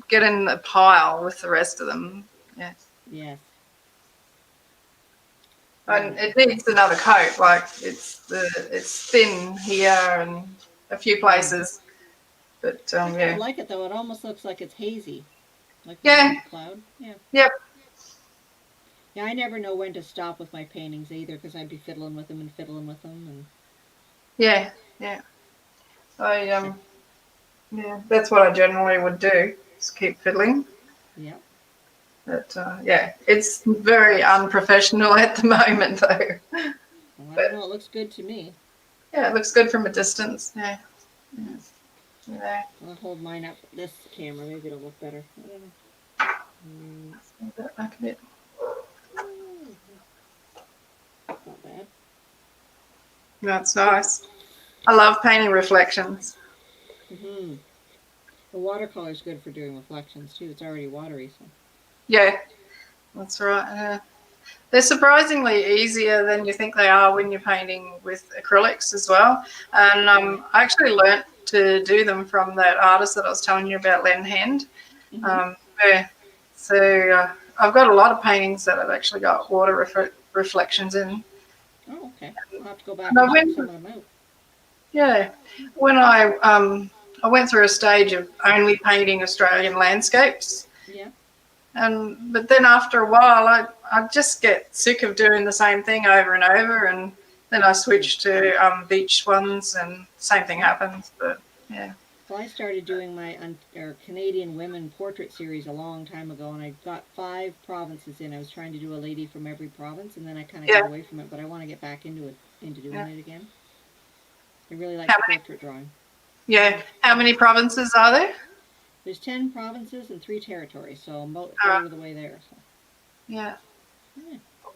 Get in the pile with the rest of them. Yeah. Yes. And it needs another coat. Like it's thin here and a few places, but I kind yeah. of like it though. It almost looks like it's hazy, like there's Yeah. a big cloud. Yeah. Yep. Yeah, I never know when to stop with my paintings either because I'd be fiddling with them and fiddling with them and. Yeah. Yeah. Yeah. That's what I generally would do. Just keep fiddling. Yeah. But yeah, it's very unprofessional at the moment though. Well, I don't know. It looks good to me. Yeah, it looks good from a distance. Yeah. Yeah. I'll hold mine up this camera. Maybe it'll look better. I don't know. Move that back a bit. Not bad. That's nice. I love painting reflections. Mm-hmm. The watercolor is good for doing reflections too. It's already watery, so. Yeah, that's right. They're surprisingly easier than you think they are when you're painting with acrylics as well. And I actually learnt to do them from that artist that I was telling you about, Len Hand. Mm-hmm. Yeah. So I've got a lot of paintings that have actually got water reflections in. Oh, okay. I'll have to go back and check some of them out. Yeah, when I went through a stage of only painting Australian landscapes. Yeah. But then after a while, I just get sick of doing the same thing over and over, and Then I switched to beach ones, and same thing happens. But yeah. Well, I started doing my Canadian women portrait series a long time ago, and I got 5 provinces in. I was trying to do a lady from every province, and then I kind of got away from it. But I want to get back into doing it again. I really like portrait drawing. Yeah. How many provinces are there? There's 10 provinces and 3 territories, so I'm about quarter of the way there. So. Yeah.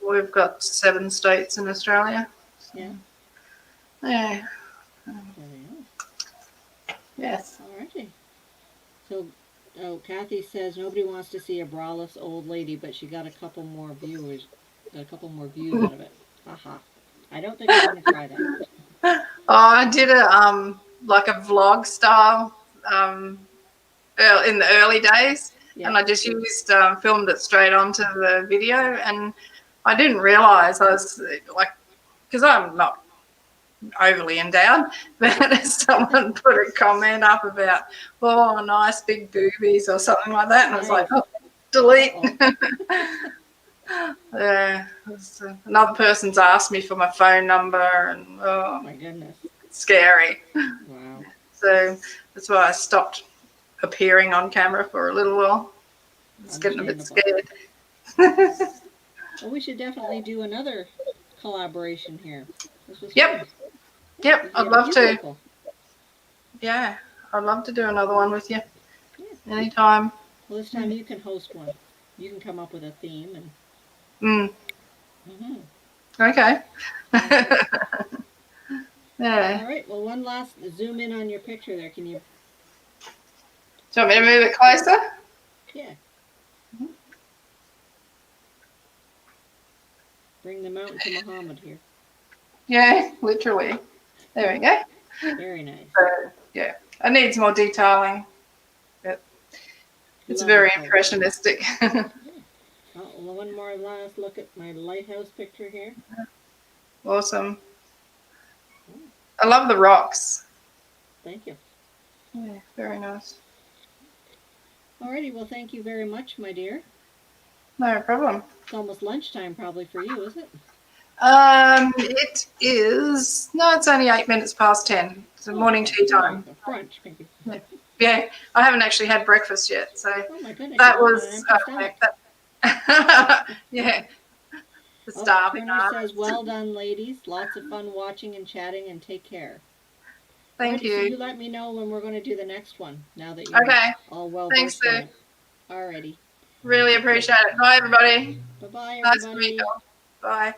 We've got 7 states in Australia. So. Yeah. Yeah. Yes. All righty. So, Kathy says nobody wants to see a braless old lady, but she got a couple more views. Got a couple more views out of it. Haha. I don't think I'm going to try that. I did a like a vlog style in the early days, and I just used filmed it straight onto the video, and I didn't realize I was like, because I'm not overly endowed, but someone put a comment up about, oh, nice big boobies or something like that, and I was like, oh, delete. Yeah, another person's asked me for my phone number, and oh my goodness, it's scary. Wow. So that's why I stopped appearing on camera for a little while. I was getting a bit scared. Well, we should definitely do another collaboration here. This was Yep. fun. Yep, I'd love to. People. Yeah, I'd love to do another one with you. Yeah. Anytime. Well, this time you can host one. You can come up with a theme and. Okay. Yeah. All right. Well, one last zoom in on your picture there. Can you? Do you want me to move it closer? Yeah. Bring the mountain to Muhammad here. Yeah, literally. There we go. Very nice. Yeah, it needs more detailing. But it's very impressionistic. Oh, well, one more last look at my lighthouse picture here. Awesome. I love the rocks. Thank you. Yeah, very nice. Alrighty, well, thank you very much, my dear. No problem. It's almost lunchtime probably for you, is it? It is. No, it's only 8 minutes past 10. It's morning tea time. Brunch, maybe. Yeah, I haven't actually had breakfast yet, so my goodness, that was yeah. The starving. Turner says, "Well done, ladies. Lots of fun watching and chatting, and take care." Thank you. So you let me know when we're going to do the next one. Now that you're all well versed on it. Alrighty. Really appreciate it. Bye, everybody. Bye-bye, everybody. Nice to meet you. Bye.